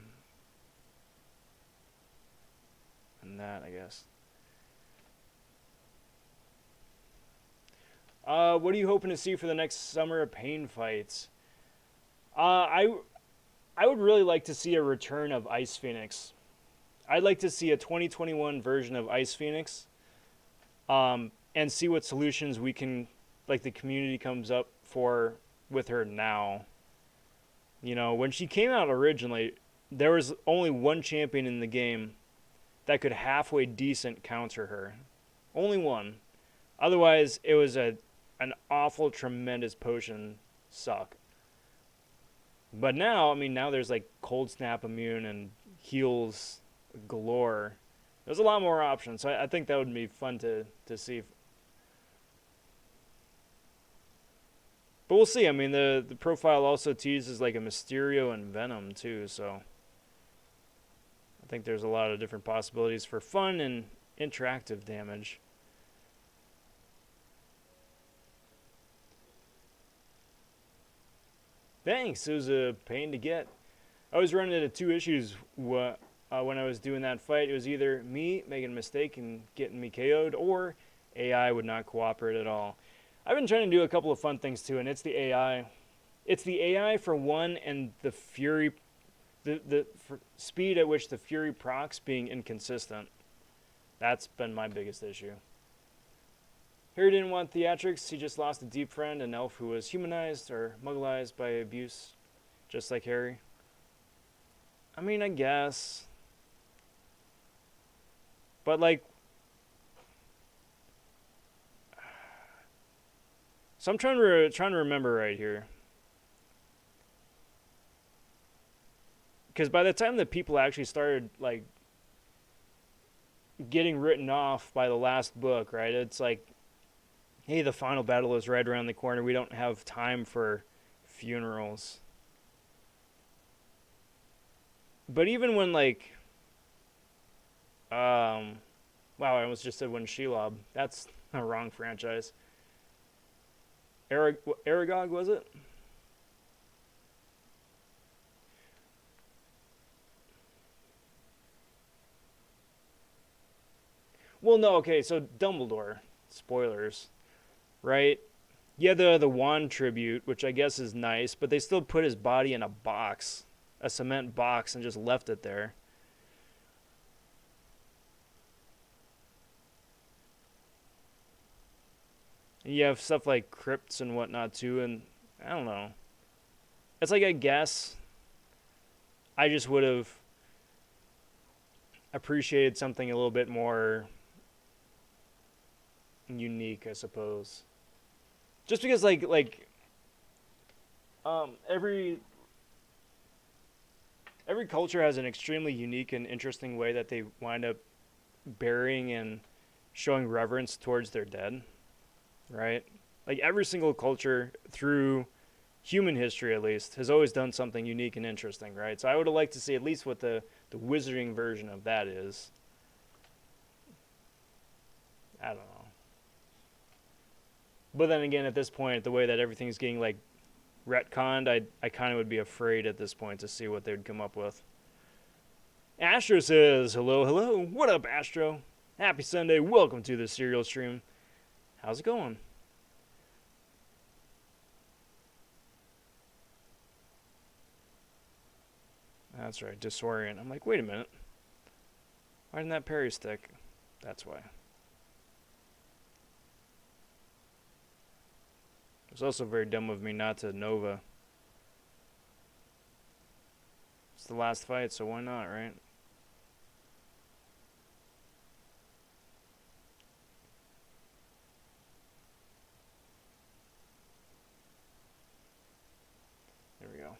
A: that, I guess. What are you hoping to see for the next Summer of Pain fights? I would really like to see a return of Ice Phoenix. I'd like to see a 2021 version of Ice Phoenix, and see what solutions we can, like the community comes up for with her now. When she came out originally, there was only one champion in the game that could halfway decent counter her. Only one. Otherwise, it was an awful, tremendous potion suck. But now, I mean, now there's like cold snap immune and heals galore. There's a lot more options, so I think that would be fun to see. But we'll see. I mean, the profile also teases like a Mysterio and Venom too, so I think there's a lot of different possibilities for fun and interactive damage. Thanks. It was a pain to get. I was running into 2 issues when I was doing that fight, it was either me making a mistake and getting me KO'd, or AI would not cooperate at all. I've been trying to do a couple of fun things too, and it's the AI. It's the AI for one, and the Fury, the speed at which the Fury procs being inconsistent. That's been my biggest issue. Harry didn't want theatrics. He just lost a deep friend, an elf who was humanized or muggleized by abuse, just like Harry. I mean, I guess. But, like, so I'm trying to remember right here. Because by the time that people actually started, like, getting written off by the last book, right, it's like, hey, the final battle is right around the corner. We don't have time for funerals. But even when, like, wow, I almost just said when Shelob. That's a wrong franchise. Aragog, was it? Well, no, okay, so Dumbledore. Spoilers, right? Yeah, the wand tribute, which I guess is nice, but they still put his body in a box, a cement box, and just left it there. And you have stuff like crypts and whatnot too, and I don't know. It's like, I guess I just would have appreciated something a little bit more unique, I suppose. Just because, every culture has an extremely unique and interesting way that they wind up burying and showing reverence towards their dead, right? Like, every single culture through human history, at least, has always done something unique and interesting, right? So I would have liked to see at least what the wizarding version of that is. I don't know. But then again, at this point, the way that everything's getting, like, retconned, I kind of would be afraid at this point to see what they'd come up with. Astro says, hello, hello. What up, Astro? Happy Sunday. Welcome to the Serial Stream. How's it going? That's right, disorient. I'm like, wait a minute. Why didn't that parry stick? That's why. It was also very dumb of me not to Nova. It's the last fight, so why not, right? There we go.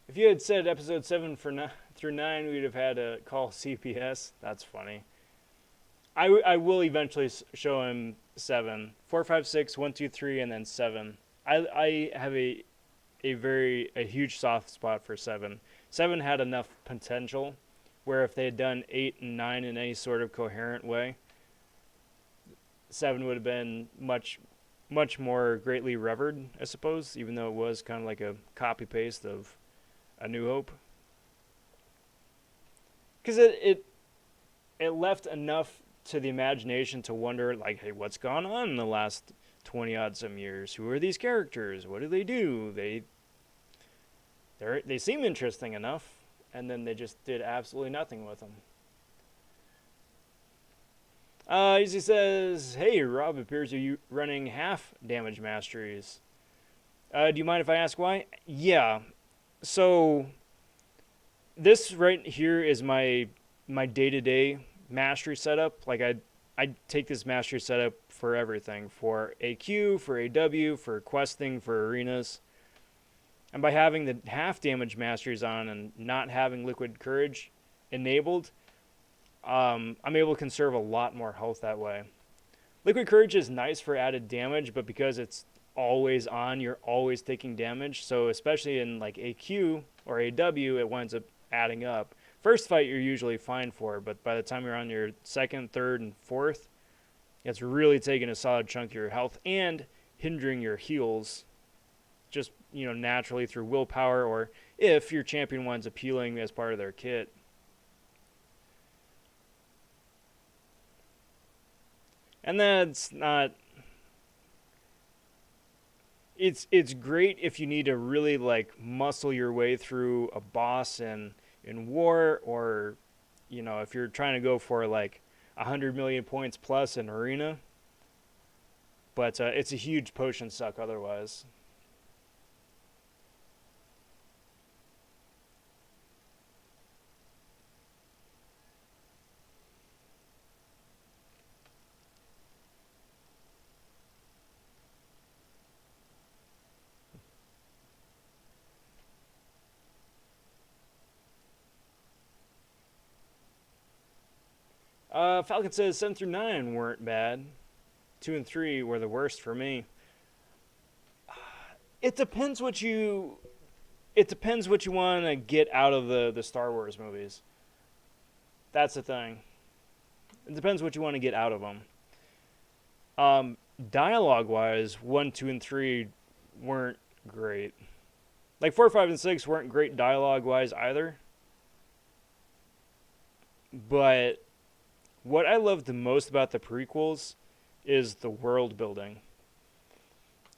A: If you had said episode 7 through 9, we'd have had to call CPS. That's funny. I will eventually show him 7. 4, 5, 6, 1, 2, 3, and then 7. I have a huge soft spot for 7. 7 had enough potential where if they had done 8 and 9 in any sort of coherent way, 7 would have been much more greatly revered, I suppose, even though it was kind of like a copy paste of A New Hope. Because it left enough to the imagination to wonder, like, hey, what's gone on in the last 20 odd some years? Who are these characters? What do? They seem interesting enough, and then they just did absolutely nothing with them. Easy says, hey, Rob, appears you running half damage masteries. Do you mind if I ask why? Yeah. So this right here is my day-to-day mastery setup. Like, I take this mastery setup for everything, for AQ, for AW, for questing, for arenas. And by having the half damage masteries on and not having liquid courage enabled, I'm able to conserve a lot more health that way. Liquid courage is nice for added damage, but because it's always on, you're always taking damage. So especially in like AQ or AW, it winds up adding up. First fight you're usually fine for, but by the time you're on your second, third, and fourth, it's really taking a solid chunk of your health and hindering your heals. just, naturally through willpower, or if your champion winds appealing as part of their kit. And that's not. It's great if you need to really like muscle your way through a boss in war, or if you're trying to go for like 100 million points plus in arena. But it's a huge potion suck otherwise. Falcon says 7 through 9 weren't bad. 2 and 3 were the worst for me. It depends what you. It depends what you want to get out of the Star Wars movies. That's the thing. It depends what you want to get out of them. Dialogue wise, 1, 2, and 3 weren't great. Like 4, 5, and 6 weren't great dialogue wise either. But what I loved the most about the prequels is the world building.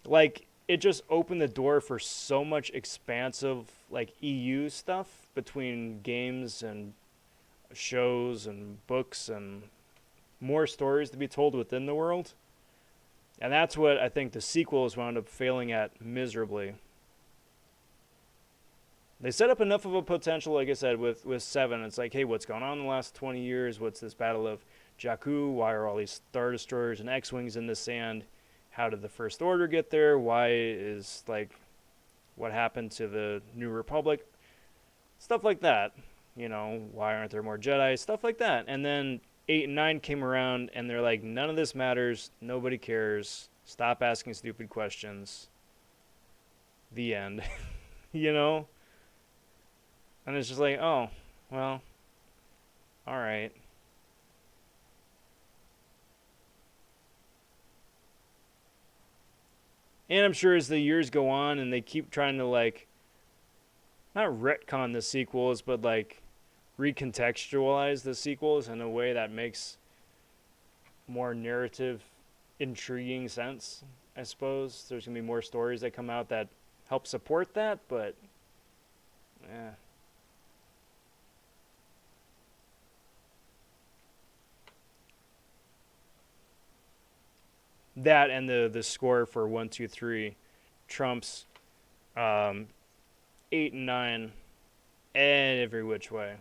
A: Like, it just opened the door for so much expansive like EU stuff between games and shows and books, and more stories to be told within the world. And that's what I think the sequels wound up failing at miserably. They set up enough of a potential, like I said, with 7. It's like, hey, what's going on in the last 20 years? What's this Battle of Jakku? Why are all these Star Destroyers and X-Wings in the sand? How did the First Order get there? Why is, like, what happened to the New Republic? Stuff like that. Why aren't there more Jedi? Stuff like that. And then 8 and 9 came around, and they're like, none of this matters. Nobody cares. Stop asking stupid questions. The end. you know? And it's just like, oh, well, all right. And I'm sure as the years go on and they keep trying to, like, not retcon the sequels, but, like, recontextualize the sequels in a way that makes more narrative, intriguing sense, I suppose. There's going to be more stories that come out that help support that, but, yeah. That and the score for 1, 2, 3 trumps 8 and 9 and every which way.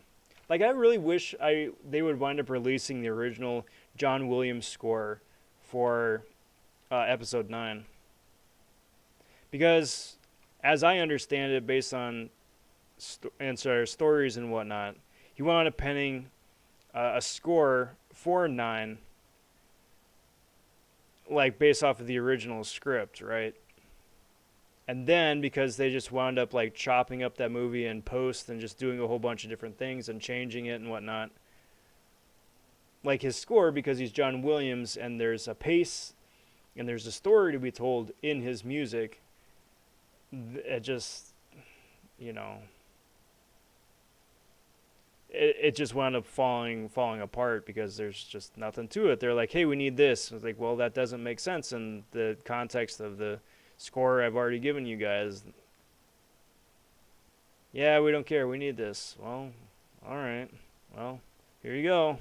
A: Like, I really wish they would wind up releasing the original John Williams score for episode 9. Because, as I understand it, based on stories and whatnot, he wound up penning a score for 9, like, based off of the original script, right? And then, because they just wound up, like, chopping up that movie in post and just doing a whole bunch of different things and changing it and whatnot, like, his score, because he's John Williams and there's a pace and there's a story to be told in his music, it just, it just wound up falling apart because there's just nothing to it. They're like, hey, we need this. It's like, well, that doesn't make sense in the context of the score I've already given you guys. Yeah, we don't care. We need this. Well, all right. Well, here you go.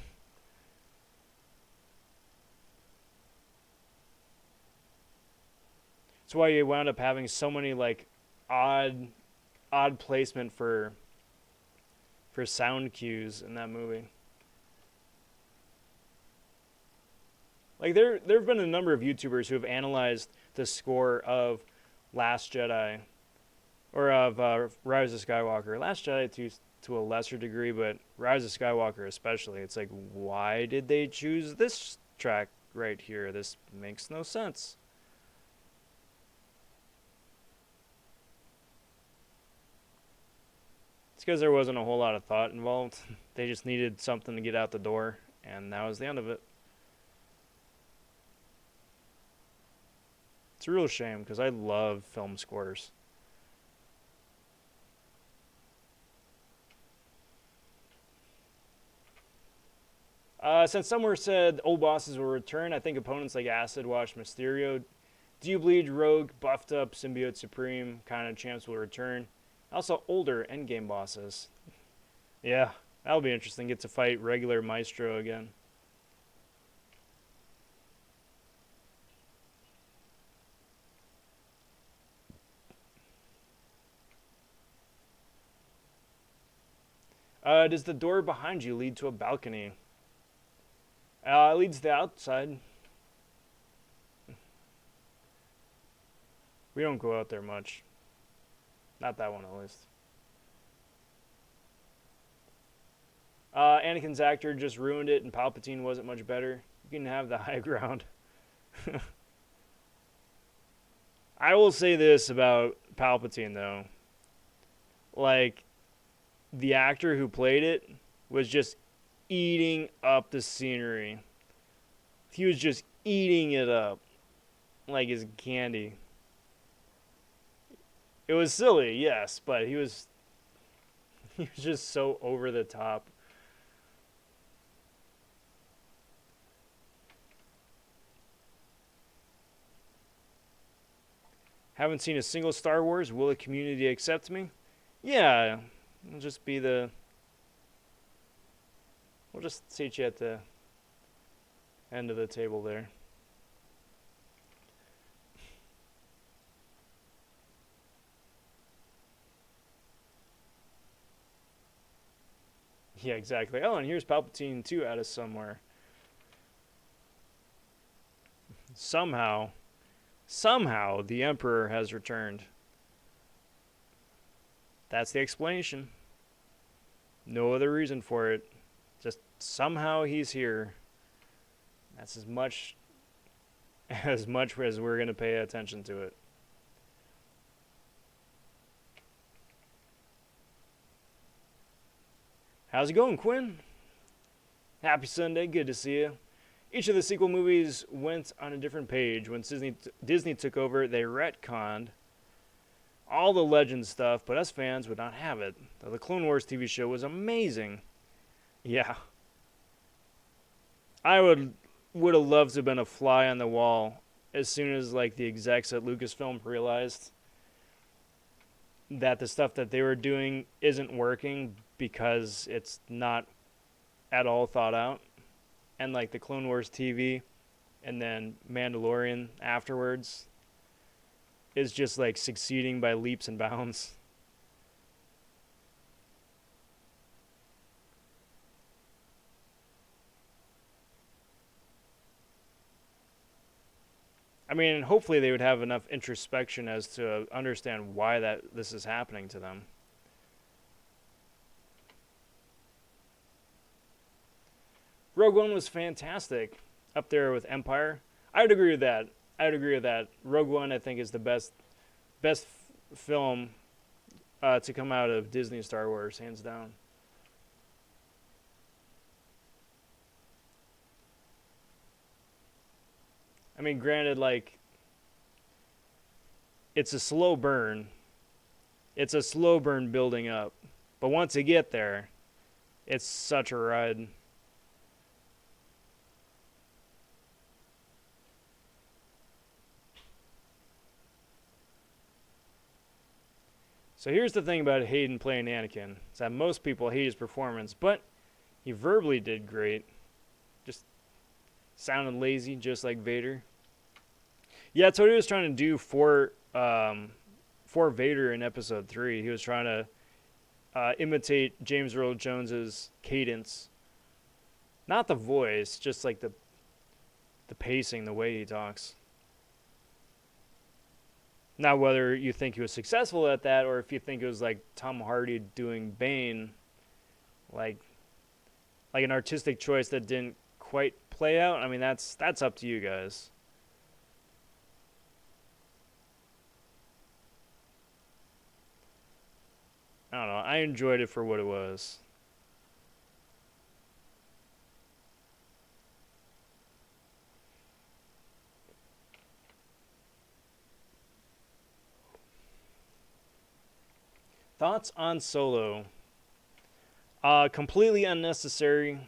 A: That's why you wound up having so many, like, odd placement for sound cues in that movie. Like, there have been a number of YouTubers who have analyzed the score of Last Jedi, or of Rise of Skywalker. Last Jedi to a lesser degree, but Rise of Skywalker especially. It's like, why did they choose this track right here? This makes no sense. It's because there wasn't a whole lot of thought involved. They just needed something to get out the door, and that was the end of it. It's a real shame because I love film scores. Since somewhere said old bosses will return, I think opponents like Acid Wash, Mysterio, Bleed, Rogue, buffed up Symbiote Supreme kind of champs will return. Also, older endgame bosses. Yeah, that'll be interesting. Get to fight regular Maestro again. Does the door behind you lead to a balcony? It leads to the outside. We don't go out there much. Not that one, at least. Anakin's actor just ruined it, and Palpatine wasn't much better. You can have the high ground. I will say this about Palpatine, though. Like, the actor who played it was just eating up the scenery. He was just eating it up like his candy. It was silly, yes, but he was just so over the top. Haven't seen a single Star Wars. Will the community accept me? Yeah, we'll just be the. We'll just seat you at the end of the table there. Yeah, exactly. Oh, and here's Palpatine 2 out of somewhere. Somehow, the Emperor has returned. That's the explanation. No other reason for it. Just somehow he's here. That's as much as we're going to pay attention to it. How's it going, Quinn? Happy Sunday. Good to see you. Each of the sequel movies went on a different page. When Disney took over, they retconned all the legend stuff, but us fans would not have it. The Clone Wars TV show was amazing. Yeah. I would have loved to have been a fly on the wall as soon as like the execs at Lucasfilm realized that the stuff that they were doing isn't working because it's not at all thought out. And like the Clone Wars TV and then Mandalorian afterwards is just like succeeding by leaps and bounds. I mean, hopefully they would have enough introspection as to understand why this is happening to them. Rogue One was fantastic, up there with Empire. I would agree with that. Rogue One, I think, is the best film to come out of Disney Star Wars, hands down. I mean, granted, like, it's a slow burn. It's a slow burn building up. But once you get there, it's such a ride. So here's the thing about Hayden playing Anakin. Is that most people hate his performance, but he verbally did great. Just sounded lazy, just like Vader. Yeah, that's what he was trying to do for Vader in Episode 3. He was trying to imitate James Earl Jones's cadence. Not the voice, just like the pacing, the way he talks. Now, whether you think he was successful at that or if you think it was like Tom Hardy doing Bane, like an artistic choice that didn't quite play out, I mean, that's up to you guys. I don't know. I enjoyed it for what it was. Thoughts on Solo? Completely unnecessary.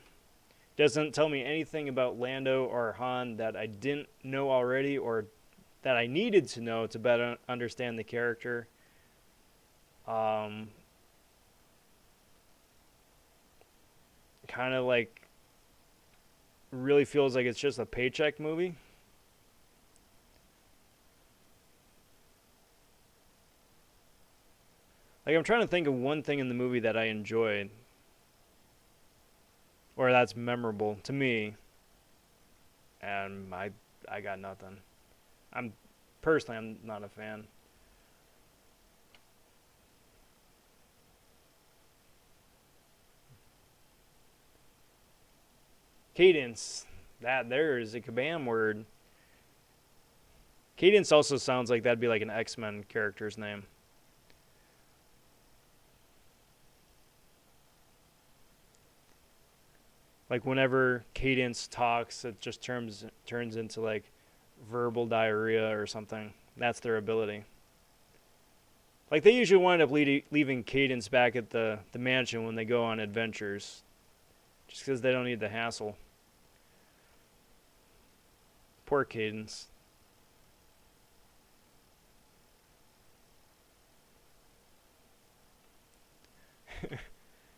A: Doesn't tell me anything about Lando or Han that I didn't know already or that I needed to know to better understand the character. Um, kind of like really feels like it's just a paycheck movie. Like I'm trying to think of one thing in the movie that I enjoyed or that's memorable to me, and I got nothing. I'm personally I'm not a fan. Cadence, that there is a kabam word. Cadence also sounds like that'd be like an X-Men character's name. Like whenever Cadence talks, it just turns into like verbal diarrhea or something. That's their ability. Like they usually wind up leaving Cadence back at the mansion when they go on adventures, just because they don't need the hassle. Poor Cadence.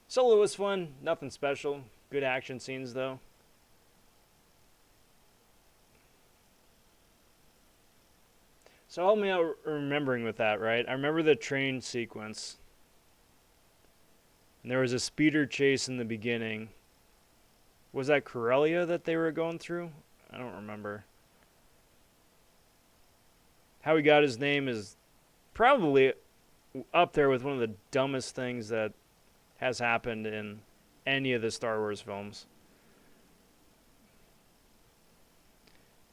A: Solo was fun, nothing special. Good action scenes though. So help me out remembering with that, right? I remember the train sequence. And there was a speeder chase in the beginning. Was that Corellia that they were going through? I don't remember. How he got his name is probably up there with one of the dumbest things that has happened in any of the Star Wars films.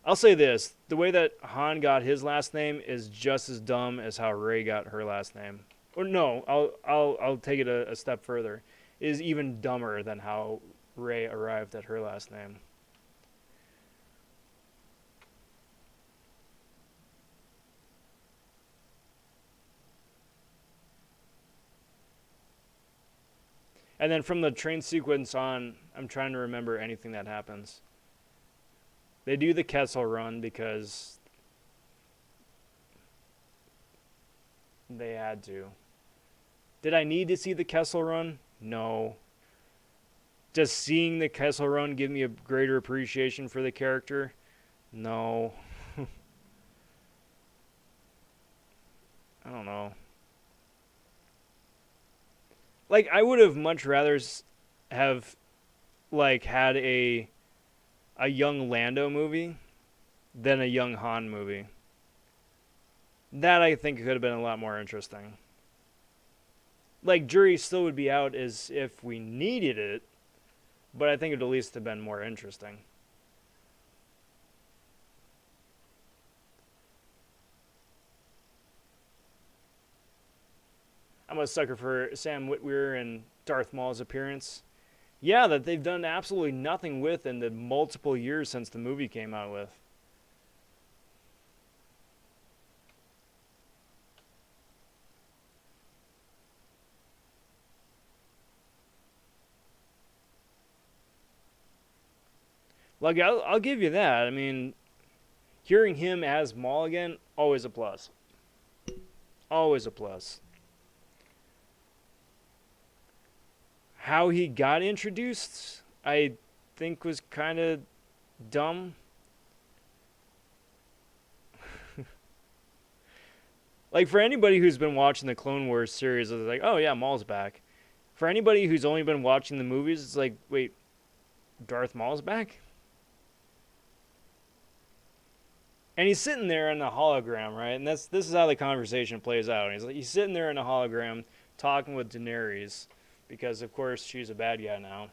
A: I'll say this, the way that Han got his last name is just as dumb as how Rey got her last name. Or no, I'll take it a step further. It is even dumber than how Rey arrived at her last name. And then from the train sequence on, I'm trying to remember anything that happens. They do the Kessel Run because they had to. Did I need to see the Kessel Run? No. Does seeing the Kessel Run give me a greater appreciation for the character? No. I don't know. Like I would have much rather have like had a young Lando movie than a young Han movie. That I think could have been a lot more interesting. Like jury still would be out as if we needed it, but I think it would at least have been more interesting. I'm a sucker for Sam Witwer and Darth Maul's appearance. Yeah, that they've done absolutely nothing with in the multiple years since the movie came out with. Like, I'll give you that. I mean, hearing him as Maul again, always a plus. Always a plus. How he got introduced, I think was kind of dumb. Like, for anybody who's been watching the Clone Wars series, it's like, oh yeah, Maul's back. For anybody who's only been watching the movies, it's like, wait, Darth Maul's back? And he's sitting there in a hologram, right? And this is how the conversation plays out. He's sitting there in a hologram talking with Daenerys because of course she's a bad guy now.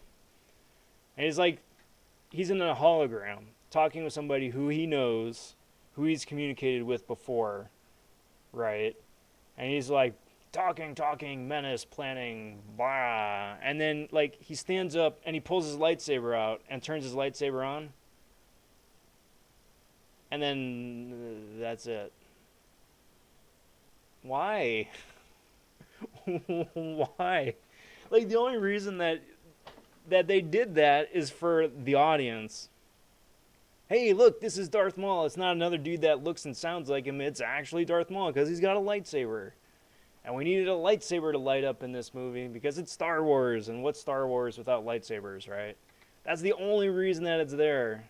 A: And he's in a hologram talking with somebody who he knows, who he's communicated with before, right? And he's like talking, menace, planning, blah. And then like he stands up and he pulls his lightsaber out and turns his lightsaber on. And then that's it. Why? Why? Like the only reason that that they did that is for the audience. Hey, look, this is Darth Maul. It's not another dude that looks and sounds like him. It's actually Darth Maul because he's got a lightsaber. And we needed a lightsaber to light up in this movie because it's Star Wars. And what's Star Wars without lightsabers, right? That's the only reason that it's there.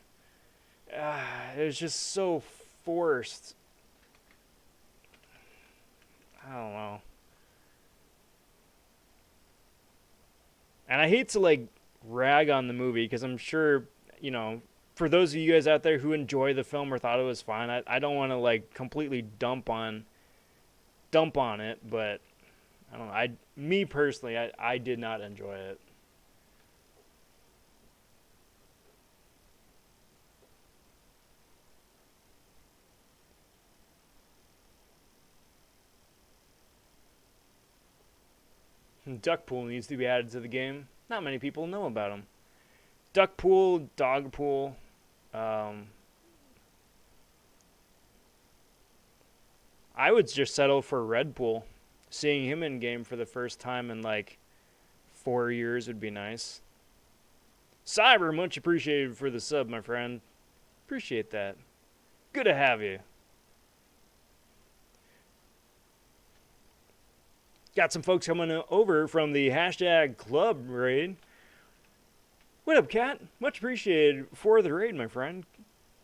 A: It's just so forced. I don't know. And I hate to like rag on the movie because I'm sure, you know, for those of you guys out there who enjoy the film or thought it was fine, I don't want to like completely dump on it, but I don't know. Me personally, I did not enjoy it. Duck pool needs to be added to the game. Not many people know about them. Duck pool, dog pool. I would just settle for Red Pool. Seeing him in game for the first time in like 4 years would be nice. Cyber, much appreciated for the sub, my friend. Appreciate that. Good to have you. Got some folks coming over from the hashtag club raid. What up, Cat? Much appreciated for the raid, my friend.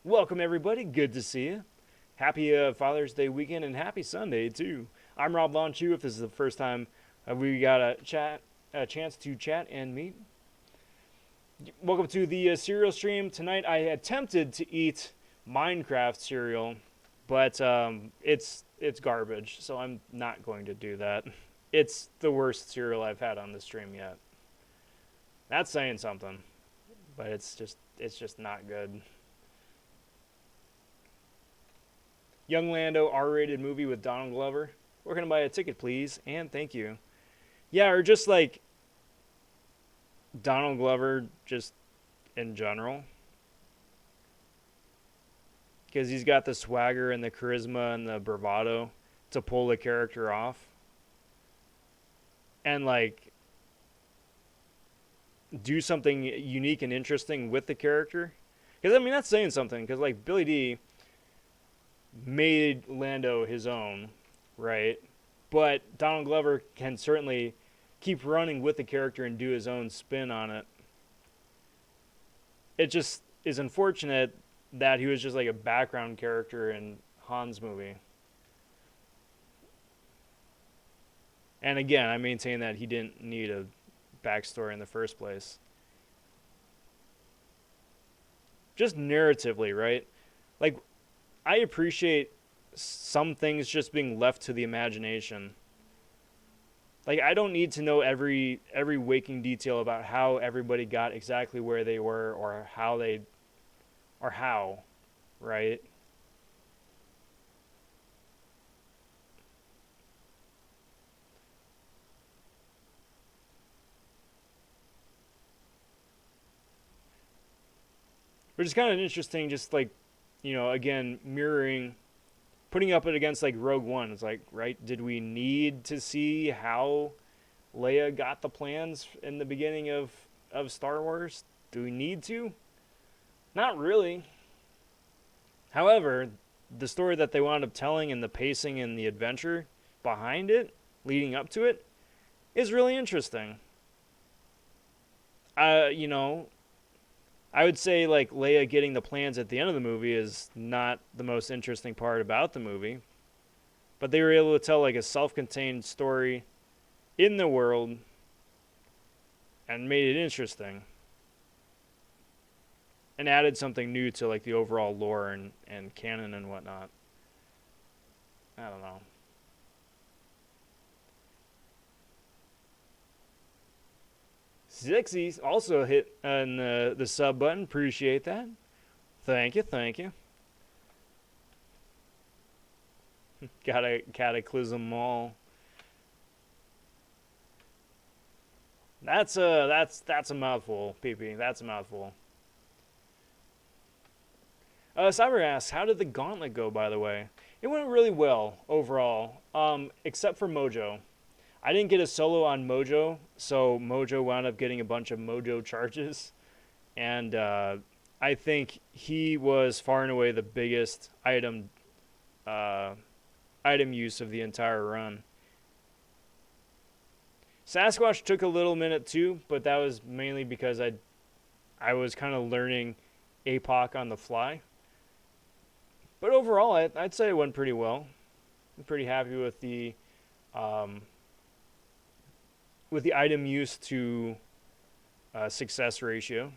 A: Welcome, everybody. Good to see you. Happy Father's Day weekend and happy Sunday, too. I'm Rob vonShoe. If this is the first time we got a chance to chat and meet. Welcome to the cereal stream. Tonight I attempted to eat Minecraft cereal, but it's garbage, so I'm not going to do that. It's the worst cereal I've had on the stream yet. That's saying something, but it's just not good. Young Lando R-rated movie with Donald Glover. Where can I buy a ticket, please? And thank you. Yeah, or just like Donald Glover just in general. Because he's got the swagger and the charisma and the bravado to pull the character off. And like do something unique and interesting with the character. Because I mean, that's saying something. Because like Billy D made Lando his own, right? But Donald Glover can certainly keep running with the character and do his own spin on it. It just is unfortunate that he was just like a background character in Han's movie. And again, I maintain that he didn't need a backstory in the first place. Just narratively, right? Like, I appreciate some things just being left to the imagination. Like, I don't need to know every waking detail about how everybody got exactly where they were or how, right? Which is kind of interesting, just like, you know, again, mirroring, putting up it against like Rogue One. It's like, right, did we need to see how Leia got the plans in the beginning of Star Wars? Do we need to? Not really. However, the story that they wound up telling and the pacing and the adventure behind it, leading up to it, is really interesting. You know, I would say like Leia getting the plans at the end of the movie is not the most interesting part about the movie. But they were able to tell like a self-contained story in the world and made it interesting. And added something new to like the overall lore and canon and whatnot. I don't know. Zixies also hit on the sub button. Appreciate that. Thank you, thank you. Got a Cataclysm Mall. That's a mouthful, PP. That's a mouthful. Cyber asks, how did the gauntlet go, by the way? It went really well overall, except for Mojo. I didn't get a solo on Mojo, so Mojo wound up getting a bunch of Mojo charges, and I think he was far and away the biggest uh, item use of the entire run. Sasquatch took a little minute too, but that was mainly because I was kind of learning APOC on the fly. But overall, I'd say it went pretty well. I'm pretty happy um, with the item use to success ratio.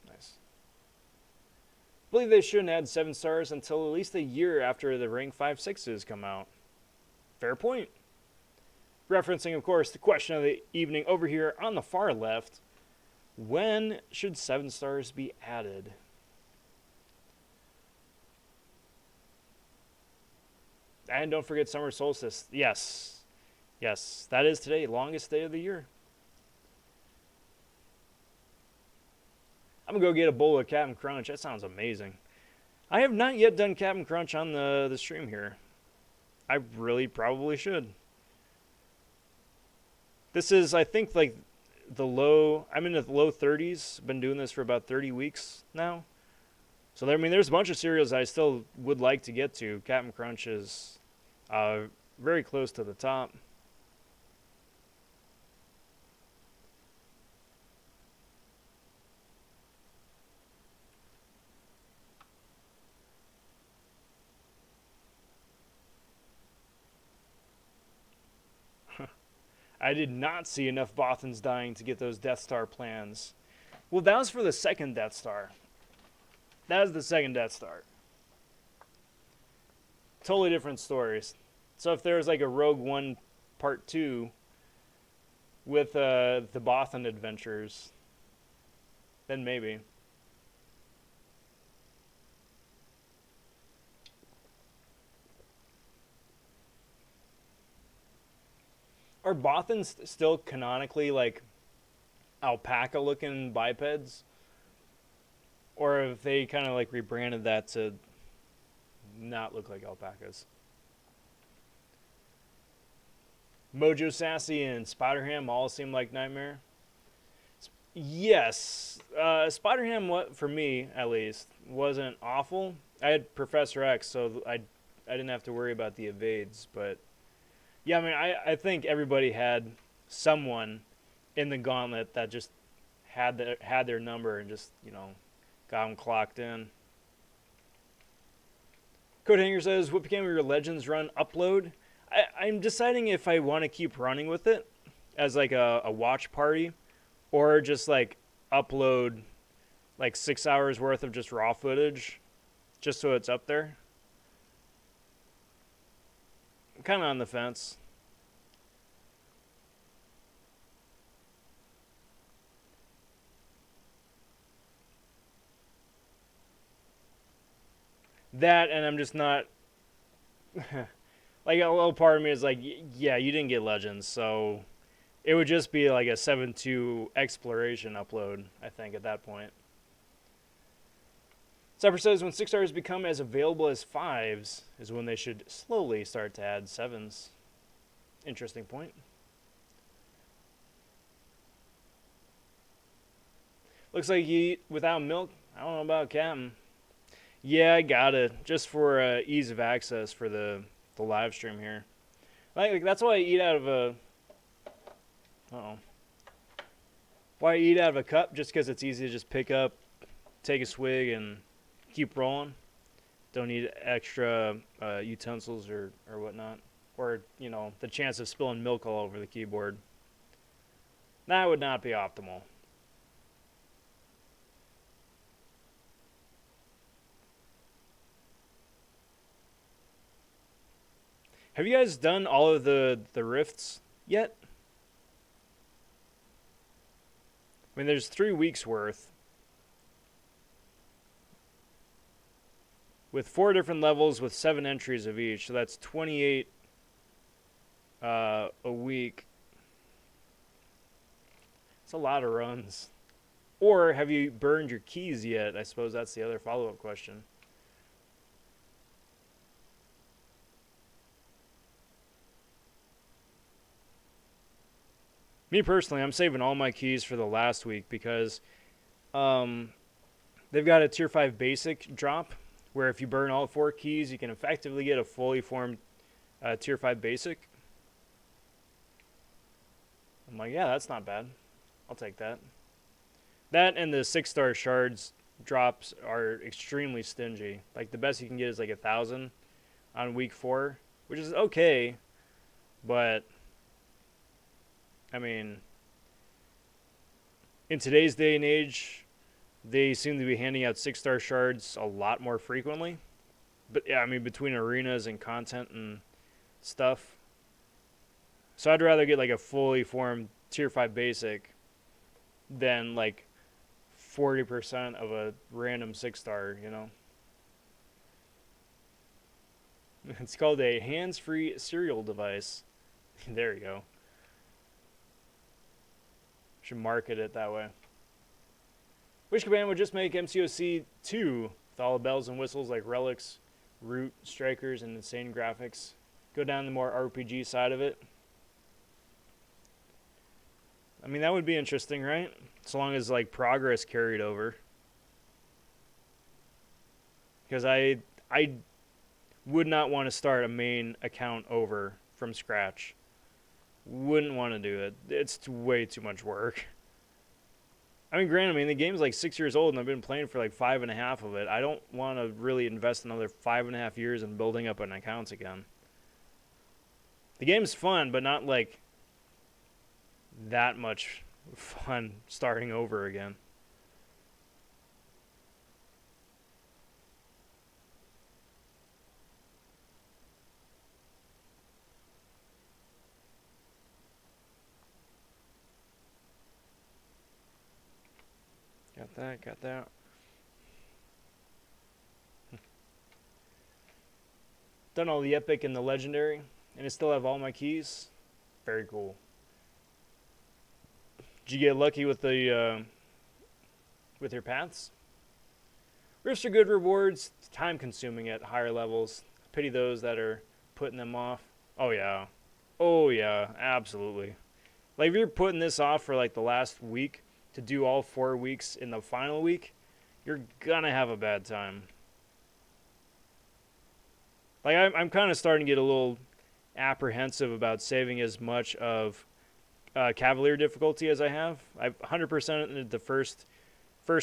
A: Nice. I believe they shouldn't add 7 stars until at least a year after the rank 5/6s come out. Fair point. Referencing, of course, the question of the evening over here on the far left. When should 7 stars be added? And don't forget summer solstice. Yes. Yes, that is today, longest day of the year. I'm going to go get a bowl of Captain Crunch. That sounds amazing. I have not yet done Captain Crunch on the stream here. I really probably should. This is, I think, like I'm in the low 30s. Been doing this for about 30 weeks now. So, there's a bunch of cereals I still would like to get to. Captain Crunch is very close to the top. I did not see enough Bothans dying to get those Death Star plans. Well, that was for the second Death Star. That was the second Death Star. Totally different stories. So if there was like a Rogue One Part 2 with the Bothan adventures, then maybe. Are Bothans still canonically like alpaca looking bipeds? Or have they kind of like rebranded that to not look like alpacas? Mojo Sassy and Spider-Ham all seem like Nightmare. Yes. Spider-Ham, for me at least, wasn't awful. I had Professor X, so I didn't have to worry about the evades, but yeah, I think everybody had someone in the gauntlet that just had their number and just, got them clocked in. Codehanger says, what became of your Legends run upload? I'm deciding if I want to keep running with it as like a watch party or just like upload like 6 hours worth of just raw footage just so it's up there. I'm kind of on the fence. That, and I'm just not like a little part of me is like, yeah, you didn't get Legends, so it would just be like a 7.2 exploration upload, I think, at that point. Cypher says when 6 stars become as available as 5s is when they should slowly start to add 7s. Interesting point. Looks like you eat without milk. I don't know about Captain. Yeah, I got it. Just for ease of access for the live stream here. Like that's why I eat out of a... Uh-oh. Why I eat out of a cup? Just because it's easy to just pick up, take a swig, and keep rolling. Don't need extra utensils or whatnot. Or, the chance of spilling milk all over the keyboard. That would not be optimal. Have you guys done all of the rifts yet? There's 3 weeks worth. With 4 different levels with 7 entries of each. So that's 28 a week. It's a lot of runs. Or have you burned your keys yet? I suppose that's the other follow-up question. Me personally, I'm saving all my keys for the last week because um, they've got a tier 5 basic drop where if you burn all 4 keys, you can effectively get a fully formed tier 5 basic. I'm like, yeah, that's not bad. I'll take that. That and the 6-star shards drops are extremely stingy. Like the best you can get is like 1,000 on week 4, which is okay, but I mean, in today's day and age, they seem to be handing out 6-star shards a lot more frequently. But yeah, I mean, between arenas and content and stuff. So I'd rather get like a fully formed tier 5 basic than like 40% of a random 6-star, you know? It's called a hands-free serial device. There you go. Should market it that way. Which command would just make MCOC 2 with all the bells and whistles like relics, root, strikers, and insane graphics? Go down the more RPG side of it. I mean, that would be interesting, right? So long as like progress carried over. Because I would not want to start a main account over from scratch. Wouldn't want to do it. It's way too much work. I mean, granted, the game's like 6 years old and I've been playing for like 5.5 of it. I don't want to really invest another 5.5 years in building up an account again. The game's fun, but not like that much fun starting over again. Got that. Done all the epic and the legendary, and I still have all my keys. Very cool. Did you get lucky with the with your paths? Rifts are good rewards. It's time consuming at higher levels. Pity those that are putting them off. Oh yeah. Oh yeah, absolutely. Like if you're putting this off for like the last week to do all 4 weeks in the final week, you're gonna have a bad time. Like I'm kind of starting to get a little apprehensive about saving as much of Cavalier difficulty as I have. I've 100%ed the first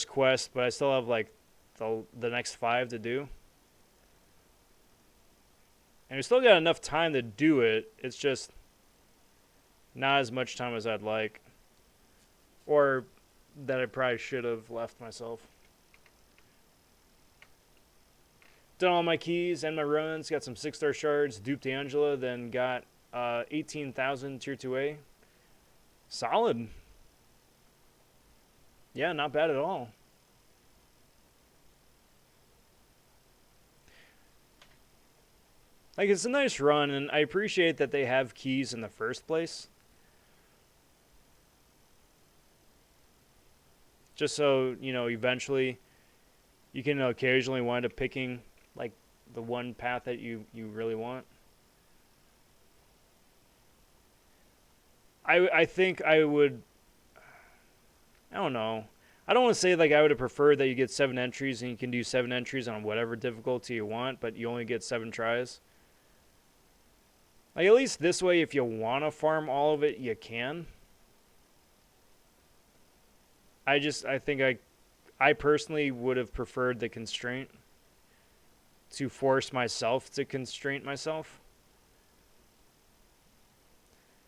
A: quest, but I still have like the next 5 to do. And we still got enough time to do it. It's just not as much time as I'd like. Or that I probably should have left myself. Done all my keys and my runs. Got some 6-star shards. Duped Angela. Then got 18,000 tier 2A. Solid. Yeah, not bad at all. Like, it's a nice run, and I appreciate that they have keys in the first place. Just so, eventually you can occasionally wind up picking, like, the one path that you really want. I think I would... I don't know. I don't want to say, like, I would have preferred that you get 7 entries and you can do 7 entries on whatever difficulty you want, but you only get 7 tries. Like, at least this way, if you want to farm all of it, you can. I think I personally would have preferred the constraint to force myself to constraint myself.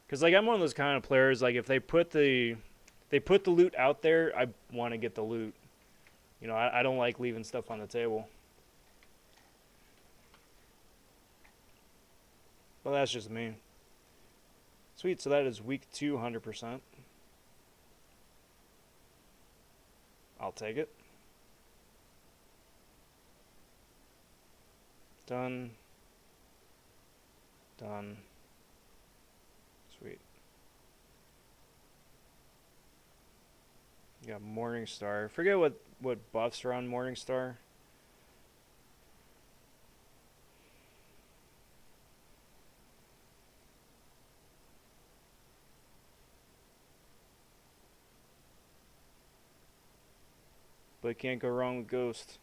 A: Because, like, I'm one of those kind of players, like, if they put the loot out there, I want to get the loot. I don't like leaving stuff on the table. Well, that's just me. Sweet, so that is week 2, 100%. I'll take it. Done. Done. Yeah, Morningstar. I forget what buffs are on Morningstar. But can't go wrong with Ghost.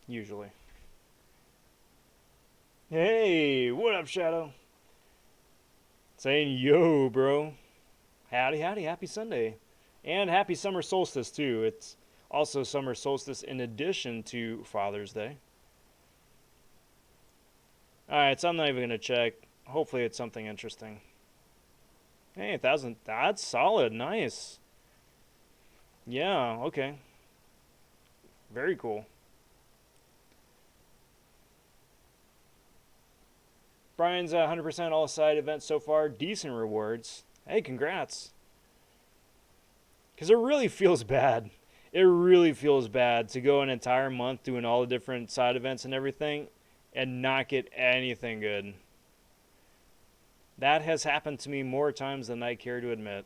A: Usually. Hey, what up, Shadow? Saying yo, bro. Howdy, howdy, happy Sunday. And happy summer solstice, too. It's also summer solstice in addition to Father's Day. Alright, so I'm not even going to check. Hopefully it's something interesting. Hey, 1,000. That's solid. Nice. Yeah, okay. Very cool. Brian's 100% all side events so far. Decent rewards. Hey, congrats. Because it really feels bad. It really feels bad to go an entire month doing all the different side events and everything and not get anything good. That has happened to me more times than I care to admit.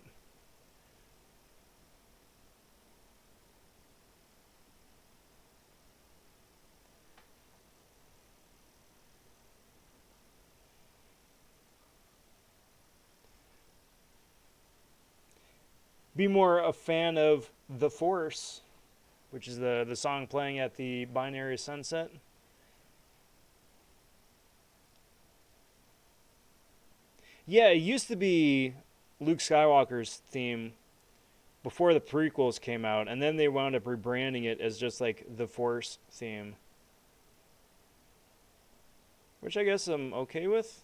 A: Be more a fan of The Force, which is the song playing at the binary sunset. Yeah, it used to be Luke Skywalker's theme before the prequels came out, and then they wound up rebranding it as just like the Force theme, which I guess I'm okay with.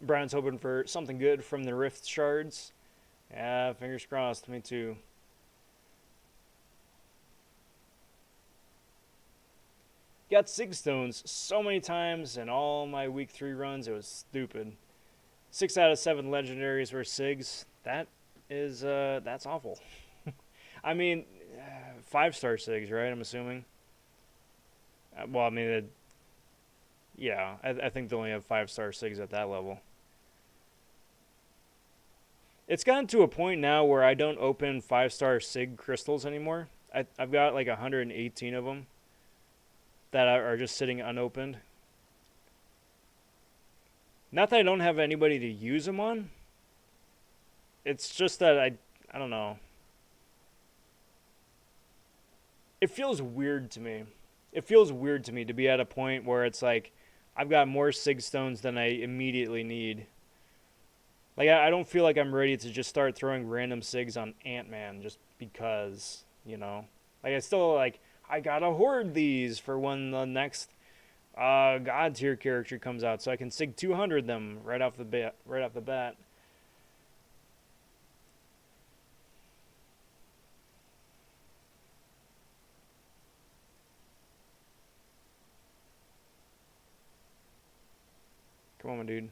A: Brian's hoping for something good from the Rift shards. Yeah, fingers crossed. Me too. Got Sig Stones so many times in all my week 3 runs, it was stupid. 6 out of 7 legendaries were Sigs. That's awful. I mean, 5-star Sigs, right? I'm assuming. Well, I mean, yeah, I think they only have 5-star Sigs at that level. It's gotten to a point now where I don't open 5-star Sig crystals anymore. I've got like 118 of them that are just sitting unopened. Not that I don't have anybody to use them on. It's just that I don't know. It feels weird to me. It feels weird to me to be at a point where it's like I've got more Sig Stones than I immediately need. Like, I don't feel like I'm ready to just start throwing random Sigs on Ant-Man just because, you know? Like, I still, like, I gotta hoard these for when the next God tier character comes out so I can Sig 200 them right off the bat. Come on, my dude.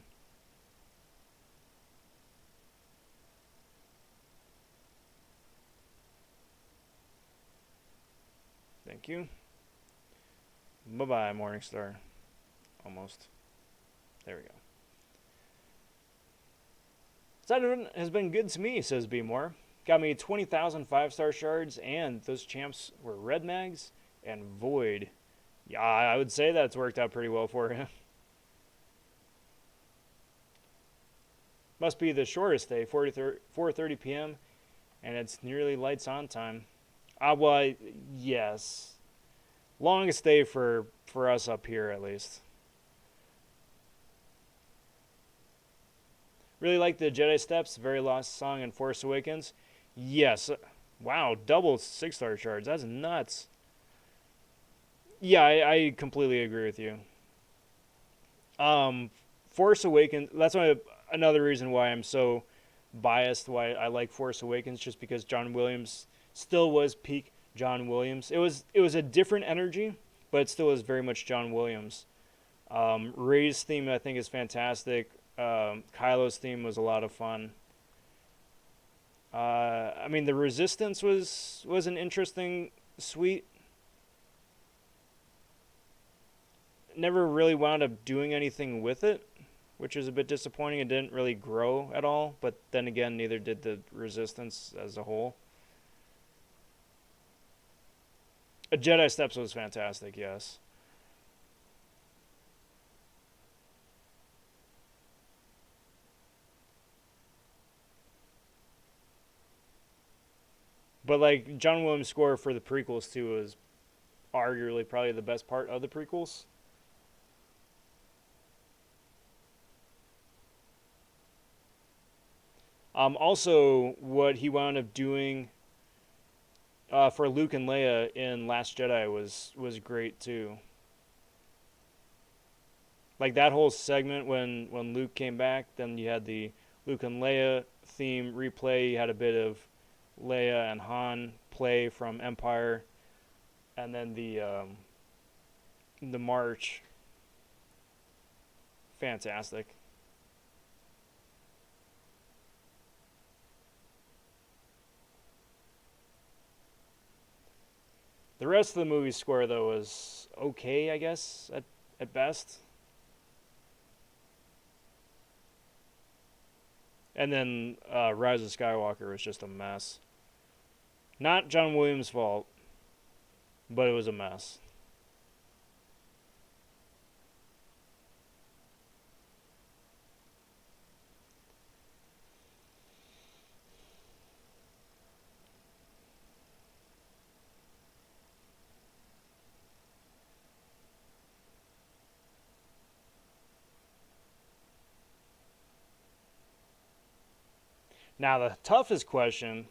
A: Thank you. Bye-bye, Morningstar. Almost. There we go. Side has been good to me, says B More. Got me 20,000 5-star shards, and those champs were Red Mags and Void. Yeah, I would say that's worked out pretty well for you. Must be the shortest day, 4:30 p.m., and it's nearly lights on time. Well, yes. Longest day for us up here, at least. Really like the Jedi Steps, Very Lost Song, and Force Awakens. Yes. Wow, double 6-star shards. That's nuts. Yeah, I completely agree with you. Force Awakens, that's another reason why I'm so biased, why I like Force Awakens, just because John Williams still was peak John Williams. It was a different energy, but it still was very much John Williams. Ray's theme I think is fantastic. Kylo's theme was a lot of fun. I mean, the Resistance was an interesting suite. Never really wound up doing anything with it, which is a bit disappointing. It didn't really grow at all, but then again, neither did the Resistance as a whole. A Jedi Steps was fantastic, yes. But like John Williams' score for the prequels too was arguably probably the best part of the prequels. Also, what he wound up doing for Luke and Leia in Last Jedi was great too. Like that whole segment when Luke came back, then you had the Luke and Leia theme replay. You had a bit of Leia and Han play from Empire, and then the march. Fantastic. The rest of the movie score though was okay, I guess at best. And then Rise of Skywalker was just a mess. Not John Williams' fault, but it was a mess. Now the toughest question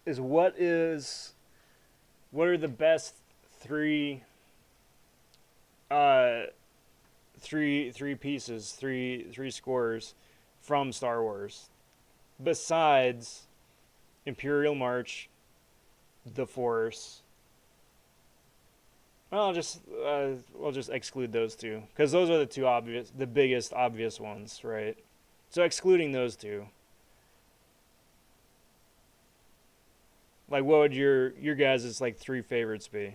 A: is what are the best three uh three pieces, three scores from Star Wars besides Imperial March, The Force. Well, we'll just exclude those two because those are the biggest obvious ones, right? So excluding those two, like what would your guys' like three favorites be?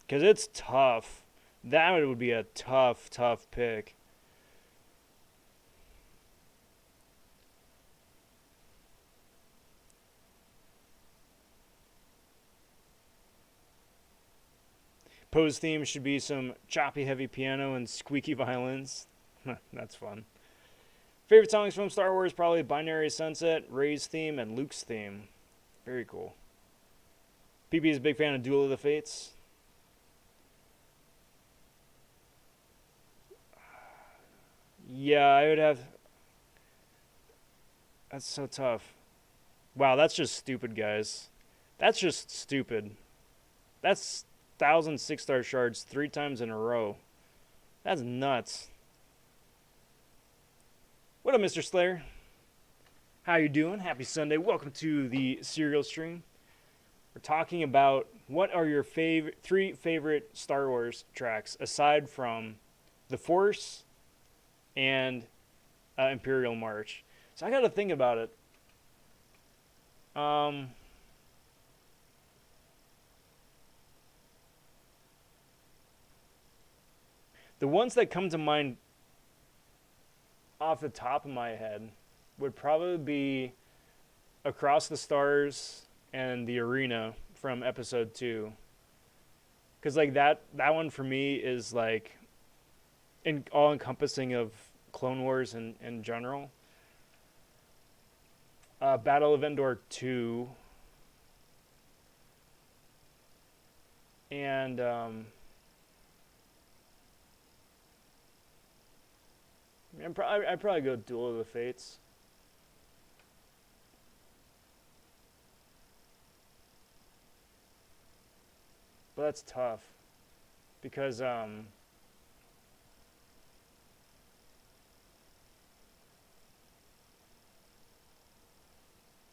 A: Because it's tough. That would be a tough pick. Poe's theme should be some choppy heavy piano and squeaky violins. That's fun. Favorite songs from Star Wars probably Binary Sunset, Rey's theme, and Luke's theme. Very cool. PP is a big fan of Duel of the Fates. Yeah, I would have. That's so tough. Wow, that's just stupid, guys. That's just stupid. That's 1,000 6-star shards 3 times in a row. That's nuts. What up, Mr. Slayer? How you doing? Happy Sunday. Welcome to the serial stream. We're talking about what are your three favorite Star Wars tracks aside from The Force and Imperial March. So I got to think about it. The ones that come to mind off the top of my head would probably be Across the Stars and The Arena from episode 2. Cuz like that one for me is like all encompassing of Clone Wars in general. Battle of Endor 2 and I'd probably go Duel of the Fates. But that's tough because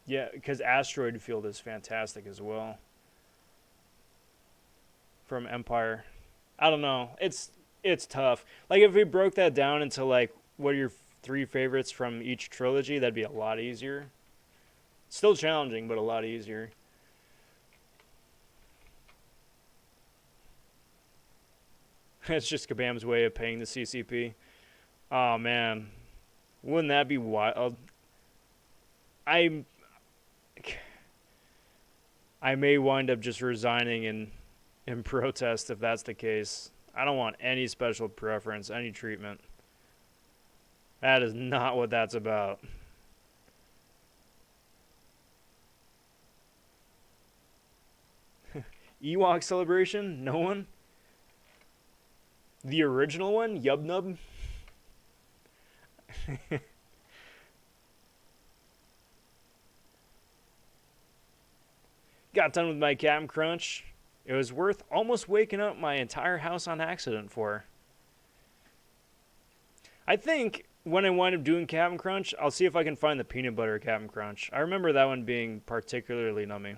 A: Yeah, because Asteroid Field is fantastic as well from Empire. I don't know. It's tough. Like if we broke that down into like what are your three favorites from each trilogy, that'd be a lot easier. Still challenging, but a lot easier. It's just Kabam's way of paying the CCP. Oh man, wouldn't that be wild? I I may wind up just resigning in protest if that's the case. I don't want any special preference, any treatment. That is not what that's about. Ewok celebration? No one? The original one? Yub Nub? Got done with my Cap'n Crunch. It was worth almost waking up my entire house on accident for. I think when I wind up doing Cap'n Crunch, I'll see if I can find the peanut butter Cap'n Crunch. I remember that one being particularly nummy.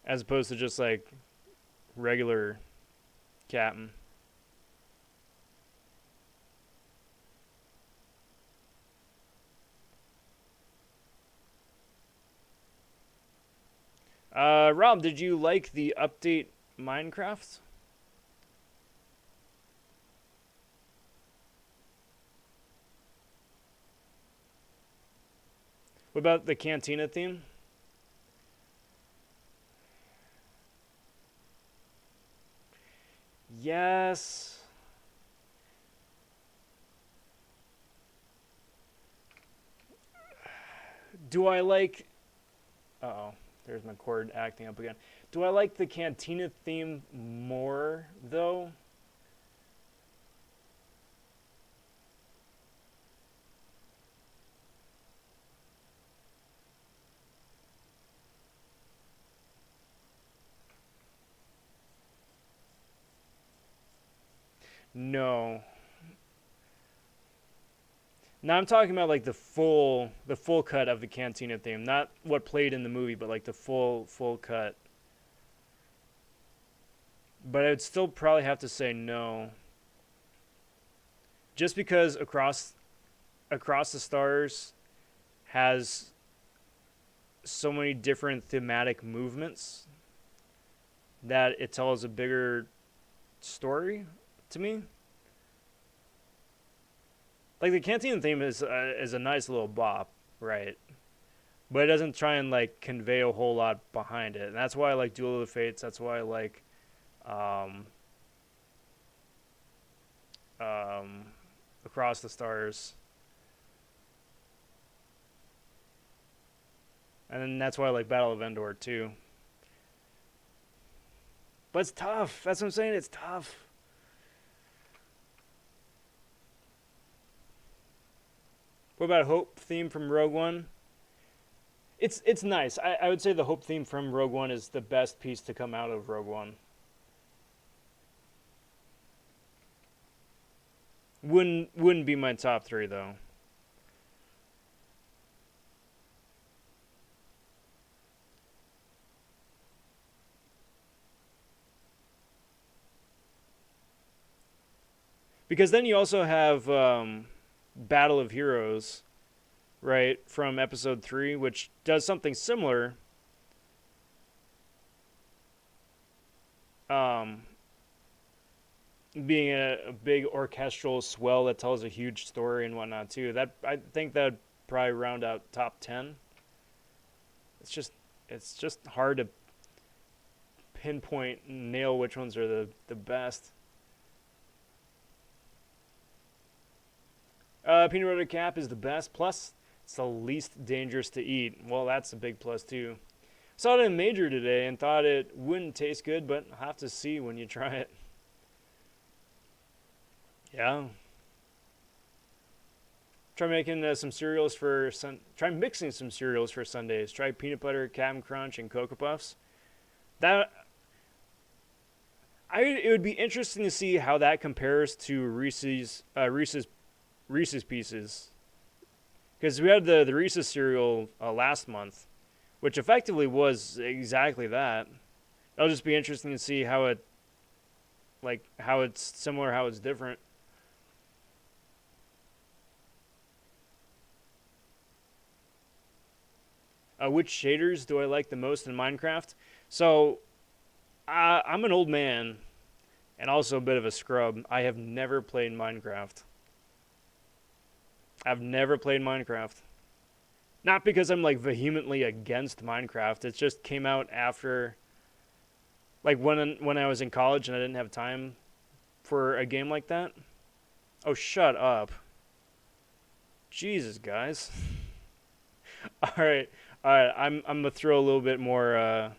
A: As opposed to just like regular Cap'n. Rob, did you like the update Minecraft? What about the Cantina theme? Yes. Do I like... Uh-oh. There's my cord acting up again. Do I like the Cantina theme more, though? No. Now I'm talking about like the full cut of the Cantina theme, not what played in the movie, but like the full cut. But I'd still probably have to say no. Just because Across the Stars has so many different thematic movements that it tells a bigger story to me. Like the Cantina theme is a nice little bop, right? But it doesn't try and like convey a whole lot behind it. And that's why I like Duel of the Fates. That's why I like um, um, Across the Stars. And then that's why I like Battle of Endor too. But it's tough. That's what I'm saying. It's tough. What about Hope theme from Rogue One? It's nice. I would say the Hope theme from Rogue One is the best piece to come out of Rogue One. Wouldn't be my top three though. Because then you also have Battle of Heroes, right, from episode 3, which does something similar. Um, Being a big orchestral swell that tells a huge story and whatnot too. That I think that'd probably round out top 10. It's just hard to pinpoint and nail which ones are the best. Peanut butter cap is the best. Plus, it's the least dangerous to eat. Well, that's a big plus too. Saw it in Major today and thought it wouldn't taste good, but I'll have to see when you try it. Yeah. Try making some cereals for Try mixing some cereals for Sundays. Try peanut butter, Cap'n Crunch, and Cocoa Puffs. That it would be interesting to see how that compares to Reese's Pieces, Because we had the Reese's cereal last month, which effectively was exactly that. It'll just be interesting to see how it, like, how it's similar, how it's different. Which shaders do I like the most in Minecraft? So, I'm an old man and also a bit of a scrub. I have never played Minecraft. I've never played Minecraft. Not because I'm like vehemently against Minecraft. It just came out after, like, when I was in college and I didn't have time for a game like that. Oh, shut up. Jesus, guys. All right. All right, I'm gonna throw a little bit more. I'm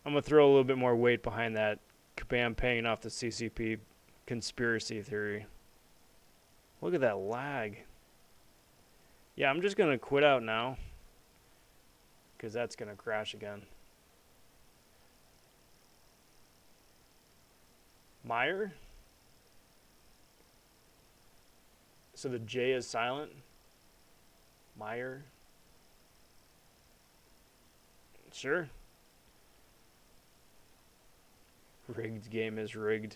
A: gonna throw a little bit more weight behind that Kabam paying off the CCP conspiracy theory. Look at that lag. Yeah, I'm just gonna quit out now because that's gonna crash again. Meyer. So the J is silent. Meyer. Sure. Rigged game is rigged.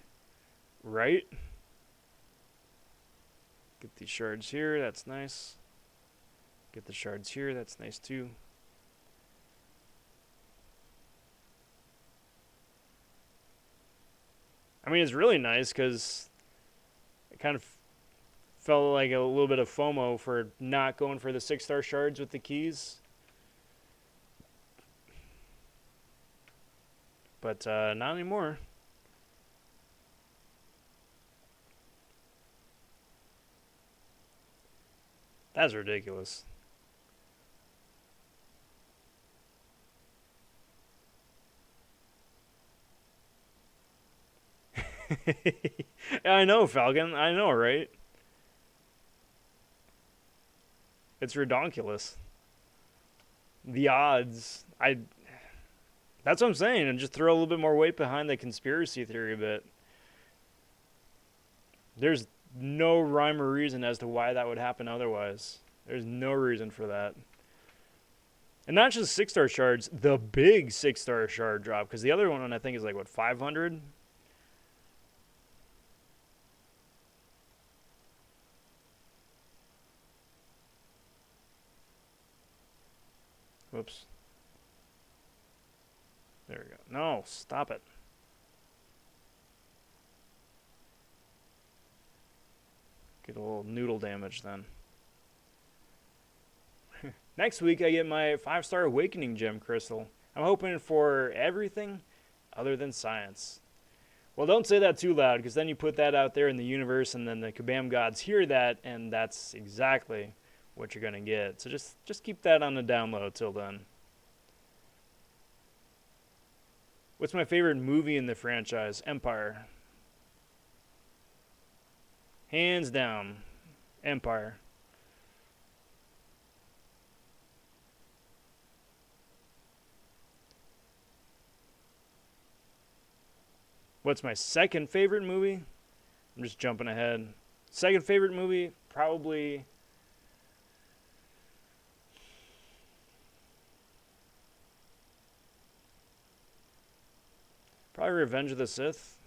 A: Right? Get these shards here, that's nice. Get the shards here, that's nice too. I mean, it's really nice because it kind of felt like a little bit of FOMO for not going for the 6-star shards with the keys. But not anymore. That's ridiculous. I know, Falcon. I know, right? It's redonkulous. The odds. That's what I'm saying. And just throw a little bit more weight behind the conspiracy theory a bit. There's no rhyme or reason as to why that would happen otherwise. There's no reason for that. And not just 6-star shards, the big 6-star shard drop. Because the other one I think is like, what, 500? Whoops. There we go. No, stop it. Get a little noodle damage then. Next week I get my 5-star Awakening Gem Crystal. I'm hoping for everything other than science. Well, don't say that too loud, because then you put that out there in the universe and then the Kabam gods hear that, and that's exactly what you're going to get. So just keep that on the down low till then. What's my favorite movie in the franchise? Empire. Hands down. Empire. What's my second favorite movie? I'm just jumping ahead. Second favorite movie? Probably... Probably Revenge of the Sith,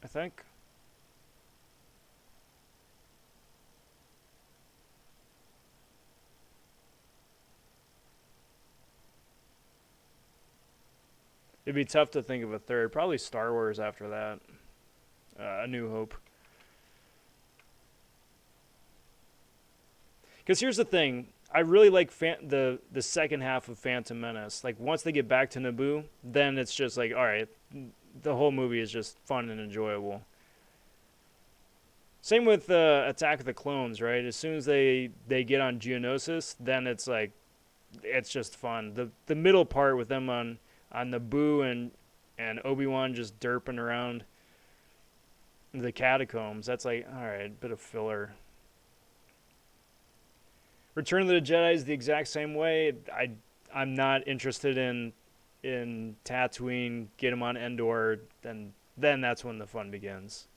A: I think. It'd be tough to think of a third. Probably Star Wars after that. A New Hope. Because here's the thing. I really like the second half of Phantom Menace. Like, once they get back to Naboo, then it's just like, all right, the whole movie is just fun and enjoyable. Same with Attack of the Clones, right? As soon as they get on Geonosis, then it's like, it's just fun. The middle part with them on Naboo and Obi-Wan just derping around the catacombs, that's like, all right, bit of filler. Return of the Jedi is the exact same way. I'm not interested in Tatooine. Get him on Endor, then that's when the fun begins.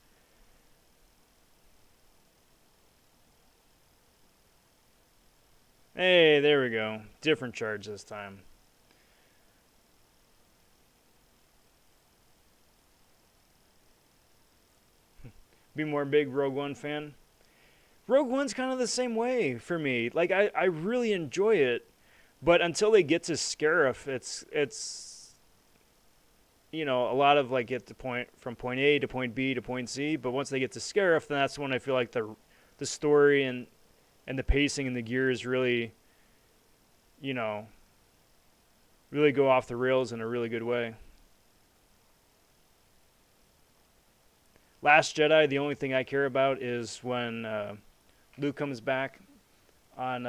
A: Hey, there we go. Different charge this time. Be more big Rogue One fan. Rogue One's kind of the same way for me. Like I really enjoy it, but until they get to Scarif, it's a lot of like get to point from point A to point B to point C. But once they get to Scarif, then that's when I feel like the story and the pacing and the gears really, you know, really go off the rails in a really good way. Last Jedi, the only thing I care about is when Luke comes back on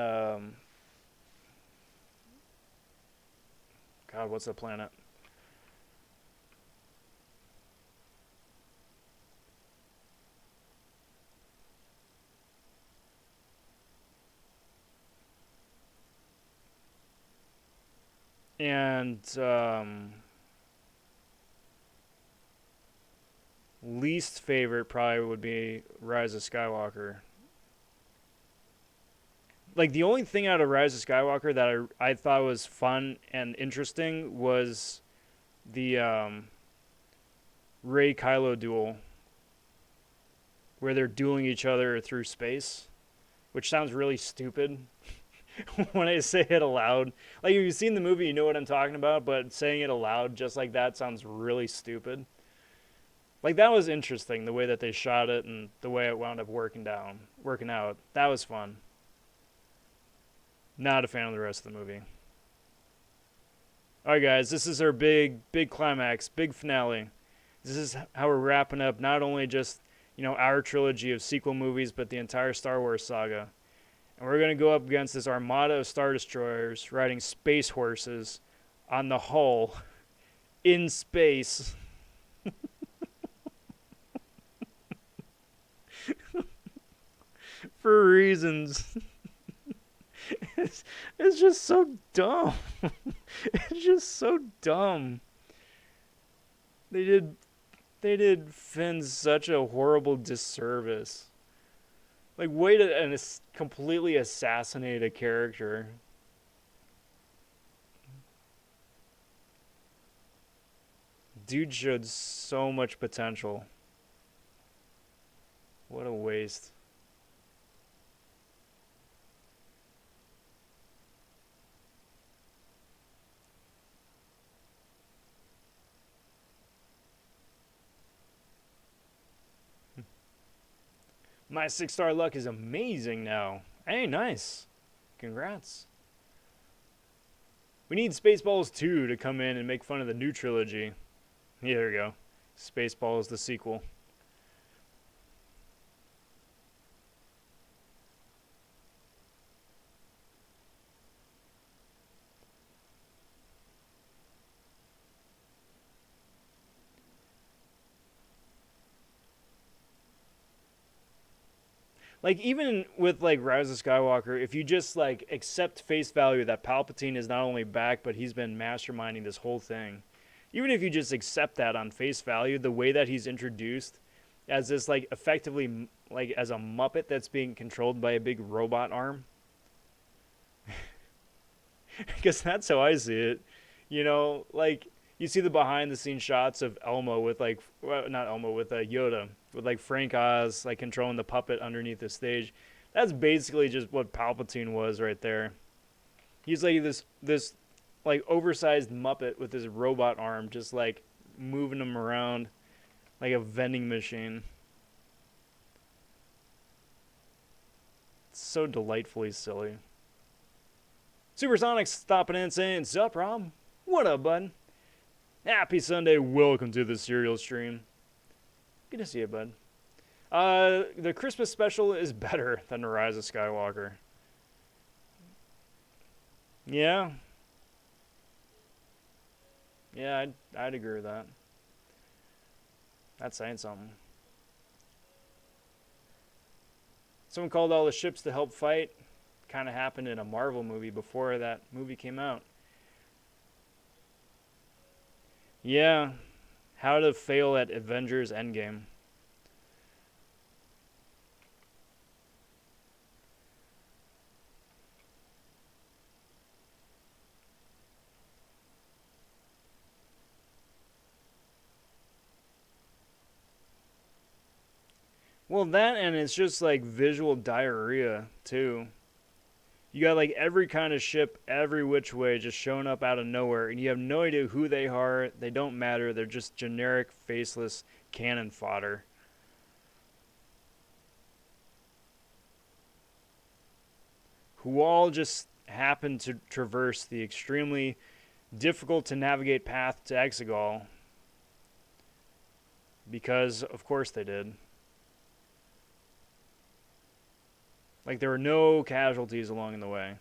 A: God, what's the planet? And least favorite probably would be Rise of Skywalker. Like the only thing out of Rise of Skywalker that I thought was fun and interesting was the Rey Kylo duel, where they're dueling each other through space, which sounds really stupid when I say it aloud. Like if you've seen the movie, you know what I'm talking about, but saying it aloud just like that sounds really stupid. Like that was interesting, the way that they shot it and the way it wound up working out. That was fun. Not a fan of the rest of the movie. All right, guys, this is our big climax, big finale. This is how we're wrapping up not only just our trilogy of sequel movies, but the entire Star Wars saga. And we're gonna go up against this armada of Star Destroyers riding space horses on the hull in space. For reasons. It's just so dumb. It's just so dumb. They did Finn such a horrible disservice. Like way to completely assassinate a character. Dude showed so much potential. What a waste. My 6-star luck is amazing now. Hey, nice. Congrats. We need Spaceballs 2 to come in and make fun of the new trilogy. Yeah, there we go. Spaceballs, the sequel. Like even with like Rise of Skywalker, if you just like accept face value that Palpatine is not only back, but he's been masterminding this whole thing. Even if you just accept that on face value, the way that he's introduced as this like effectively like as a Muppet that's being controlled by a big robot arm. Because that's how I see it. Like you see the behind the scenes shots of Elmo with like well, not Elmo with Yoda with like Frank Oz like controlling the puppet underneath the stage. That's basically just what Palpatine was right there. He's like this like oversized Muppet with his robot arm just like moving him around like a vending machine. It's so delightfully silly. Supersonic's stopping in saying, "Sup, Rob? What up, bud? Happy Sunday. Welcome to the serial stream. Good to see you, bud. The Christmas special is better than the Rise of Skywalker. Yeah. Yeah, I'd agree with that. That's saying something. Someone called all the ships to help fight. Kind of happened in a Marvel movie before that movie came out. Yeah. How to fail at Avengers Endgame. Well, that and it's just like visual diarrhea too. You got like every kind of ship, every which way, just showing up out of nowhere, and you have no idea who they are. They don't matter. They're just generic, faceless cannon fodder. Who all just happen to traverse the extremely difficult to navigate path to Exegol. Because, of course, they did. Like, there were no casualties along the way.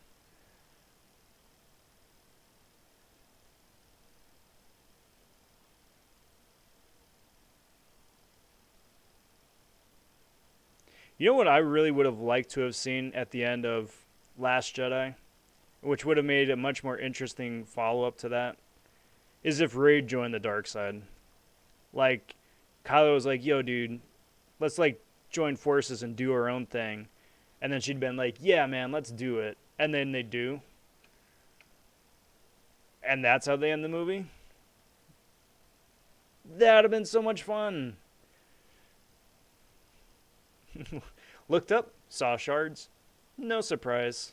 A: You know what I really would have liked to have seen at the end of Last Jedi, which would have made a much more interesting follow-up to that, is if Rey joined the dark side. Like, Kylo was like, yo, dude, let's, like, join forces and do our own thing. And then she'd been like, yeah, man, let's do it. And then they do. And that's how they end the movie. That would have been so much fun. Looked up, saw shards. No surprise.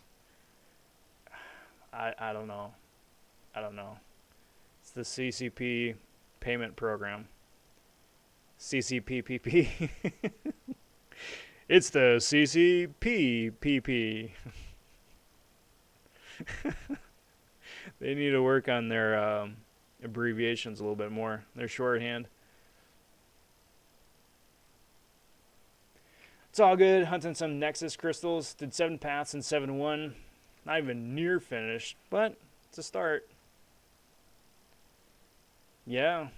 A: I don't know. I don't know. It's the CCP payment program. CCPPP. It's the CCPPP. They need to work on their abbreviations a little bit more. Their shorthand. It's all good. Hunting some Nexus crystals. Did 7 paths in 7-1. Not even near finished, but it's a start. Yeah.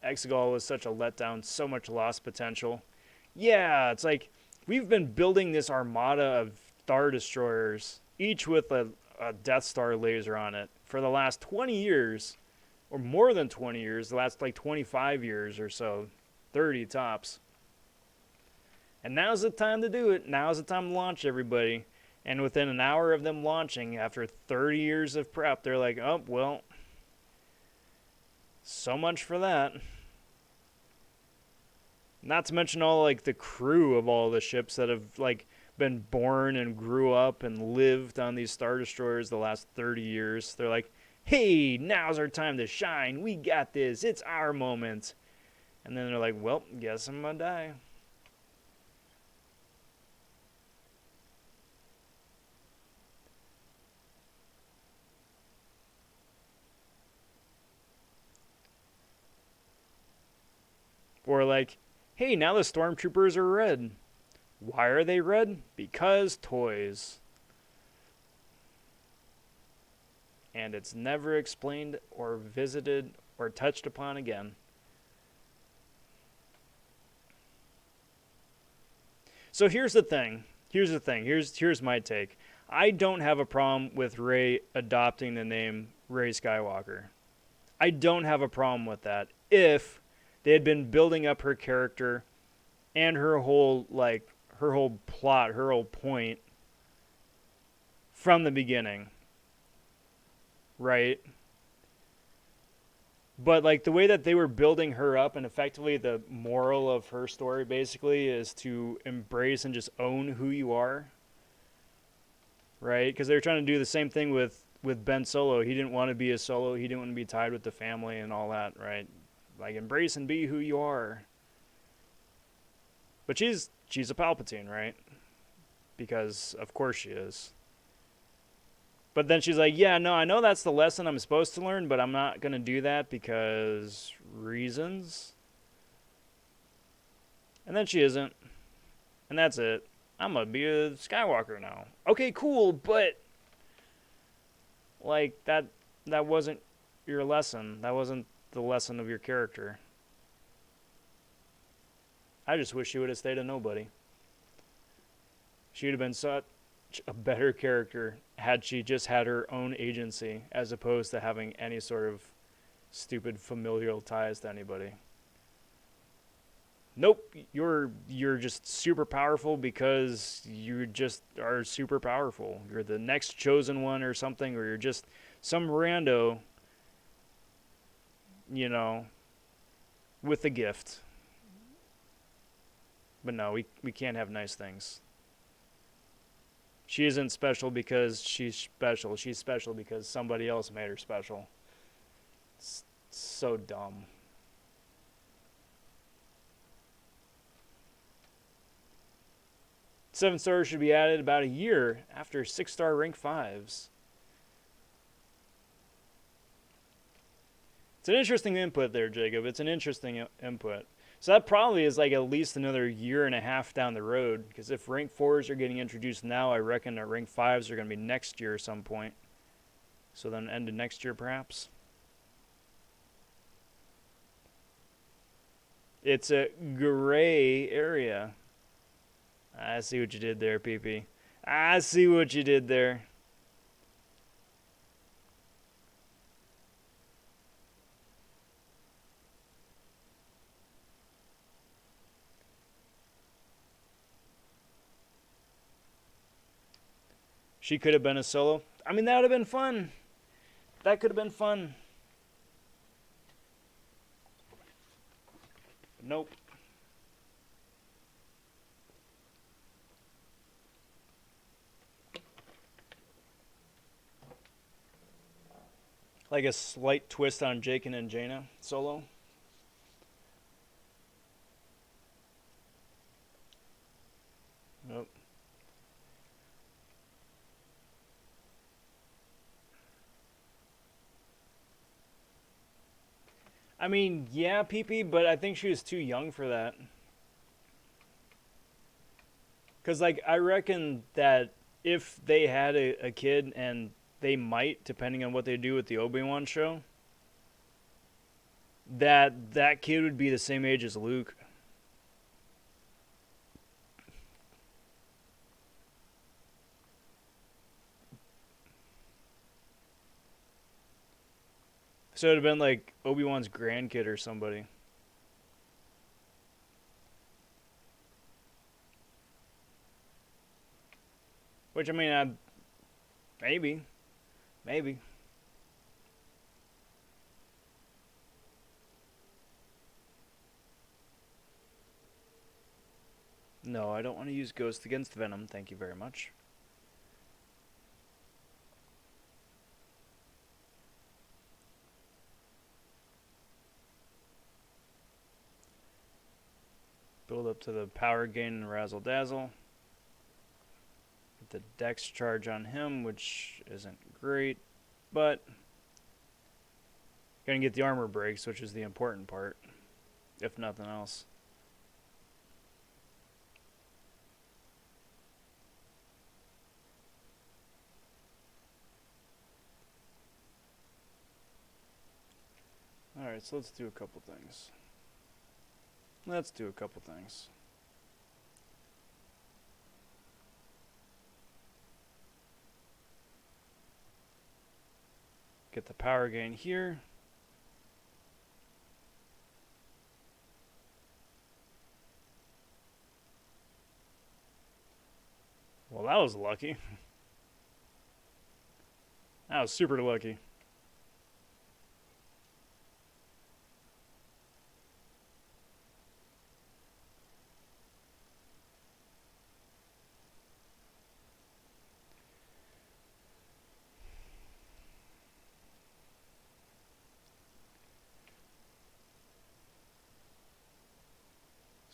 A: Exegol was such a letdown, so much lost potential. Yeah, it's like we've been building this armada of Star Destroyers, each with a Death Star laser on it, for the last 20 years, or more than 20 years, the last like 25 years or so, 30 tops. And now's the time to do it. Now's the time to launch everybody. And within an hour of them launching, after 30 years of prep, they're like, oh, well, so much for that. Not to mention all like the crew of all the ships that have like been born and grew up and lived on these Star Destroyers the last 30 years. They're like, hey, now's our time to shine. We got this. It's our moment. And then they're like, well, guess I'm gonna die. Or like, hey, now the stormtroopers are red. Why are they red? Because toys. And it's never explained or visited or touched upon again. So here's the thing. Here's my take. I don't have a problem with Rey adopting the name Rey Skywalker. I don't have a problem with that if they had been building up her character and her whole plot, her whole point from the beginning. Right? But like the way that they were building her up, and effectively the moral of her story basically is to embrace and just own who you are. Right? Because they were trying to do the same thing with Ben Solo. He didn't want to be a Solo. He didn't want to be tied with the family and all that, right? Like, embrace and be who you are. But she's a Palpatine, right? Because of course she is. But then she's like, yeah, no, I know that's the lesson I'm supposed to learn, but I'm not going to do that because reasons. And then she isn't. And that's it. I'm going to be a Skywalker now. Okay, cool, but like that wasn't your lesson. That wasn't the lesson of your character. I just wish she would have stayed a nobody. She would have been such a better character had she just had her own agency as opposed to having any sort of stupid familial ties to anybody. Nope, you're just super powerful because you just are super powerful. You're the next chosen one or something, or you're just some rando, you know, with a gift. But no, we can't have nice things. She isn't special because she's special. She's special because somebody else made her special. It's so dumb. Seven stars should be added about a year after 6-star rank 5s. It's an interesting input there, Jacob. It's an interesting input. So that probably is like at least another year and a half down the road. Because if rank 4s are getting introduced now, I reckon that rank 5s are going to be next year at some point. So then end of next year, perhaps. It's a gray area. I see what you did there, PP. I see what you did there. She could have been a solo. I mean, that would have been fun. That could have been fun. Nope. Like a slight twist on Jake and Jaina solo. Nope. I mean, yeah, PP, but I think she was too young for that. Because, like, I reckon that if they had a kid, and they might, depending on what they do with the Obi-Wan show, that kid would be the same age as Luke. So it would have been like Obi-Wan's grandkid or somebody. Which, I mean, maybe. Maybe. No, I don't want to use Ghost against Venom. Thank you very much. Build up to the power gain and Razzle Dazzle. Get the Dex charge on him, which isn't great, but gonna get the armor breaks, which is the important part, if nothing else. Alright, so let's do a couple things. Get the power gain here. Well, that was lucky. That was super lucky.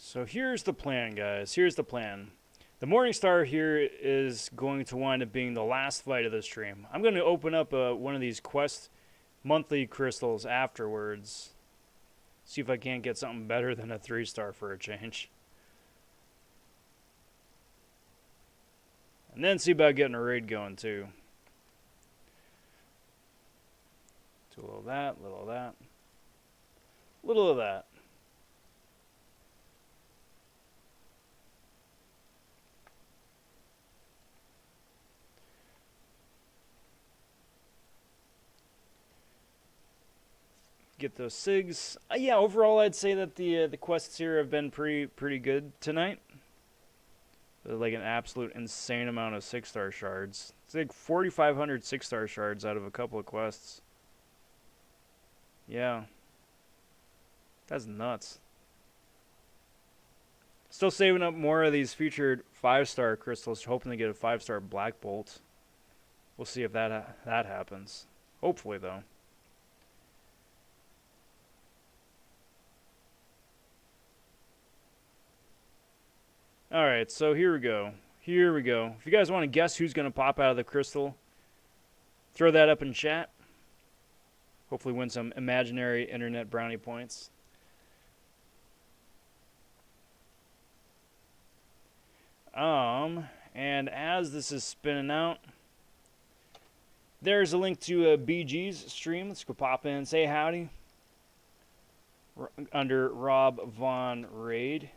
A: So here's the plan, guys. Here's the plan. The Morningstar here is going to wind up being the last fight of the stream. I'm going to open up one of these quest monthly crystals afterwards. See if I can't get something better than a 3-star for a change. And then see about getting a raid going too. Do a little of that, little of that. Little of that. Get those SIGs. Yeah, overall I'd say that the quests here have been pretty good tonight. They're like an absolute insane amount of 6-star shards. It's like 4,500 6-star shards out of a couple of quests. Yeah. That's nuts. Still saving up more of these featured 5-star crystals, hoping to get a 5-star Black Bolt. We'll see if that happens. Hopefully, though. Alright, so here we go. Here we go. If you guys want to guess who's going to pop out of the crystal, throw that up in chat. Hopefully win some imaginary internet brownie points. And as this is spinning out, there's a link to BG's stream. Let's go pop in and say howdy. Under Rob Von Raid.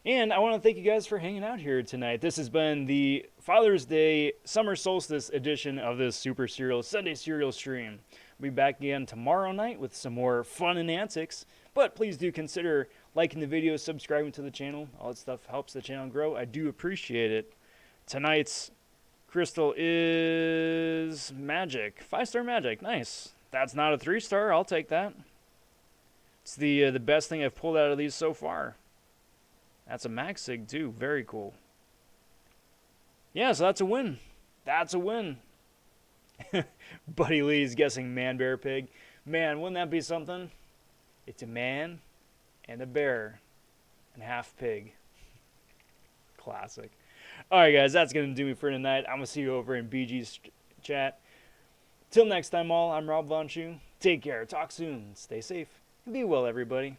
A: And I want to thank you guys for hanging out here tonight. This has been the Father's Day Summer Solstice edition of this Super Serial Sunday Serial stream. We'll be back again tomorrow night with some more fun and antics. But please do consider liking the video, subscribing to the channel. All that stuff helps the channel grow. I do appreciate it. Tonight's crystal is magic. 5-star magic. Nice. That's not a 3-star. I'll take that. It's the best thing I've pulled out of these so far. That's a max sig too. Very cool. Yeah, so that's a win. That's a win. Buddy Lee's guessing man, bear, pig. Man, wouldn't that be something? It's a man and a bear and half pig. Classic. Alright guys, that's going to do me for tonight. I'm going to see you over in BG's chat. Till next time all, I'm Rob vonShoe. Take care, talk soon, stay safe, and be well everybody.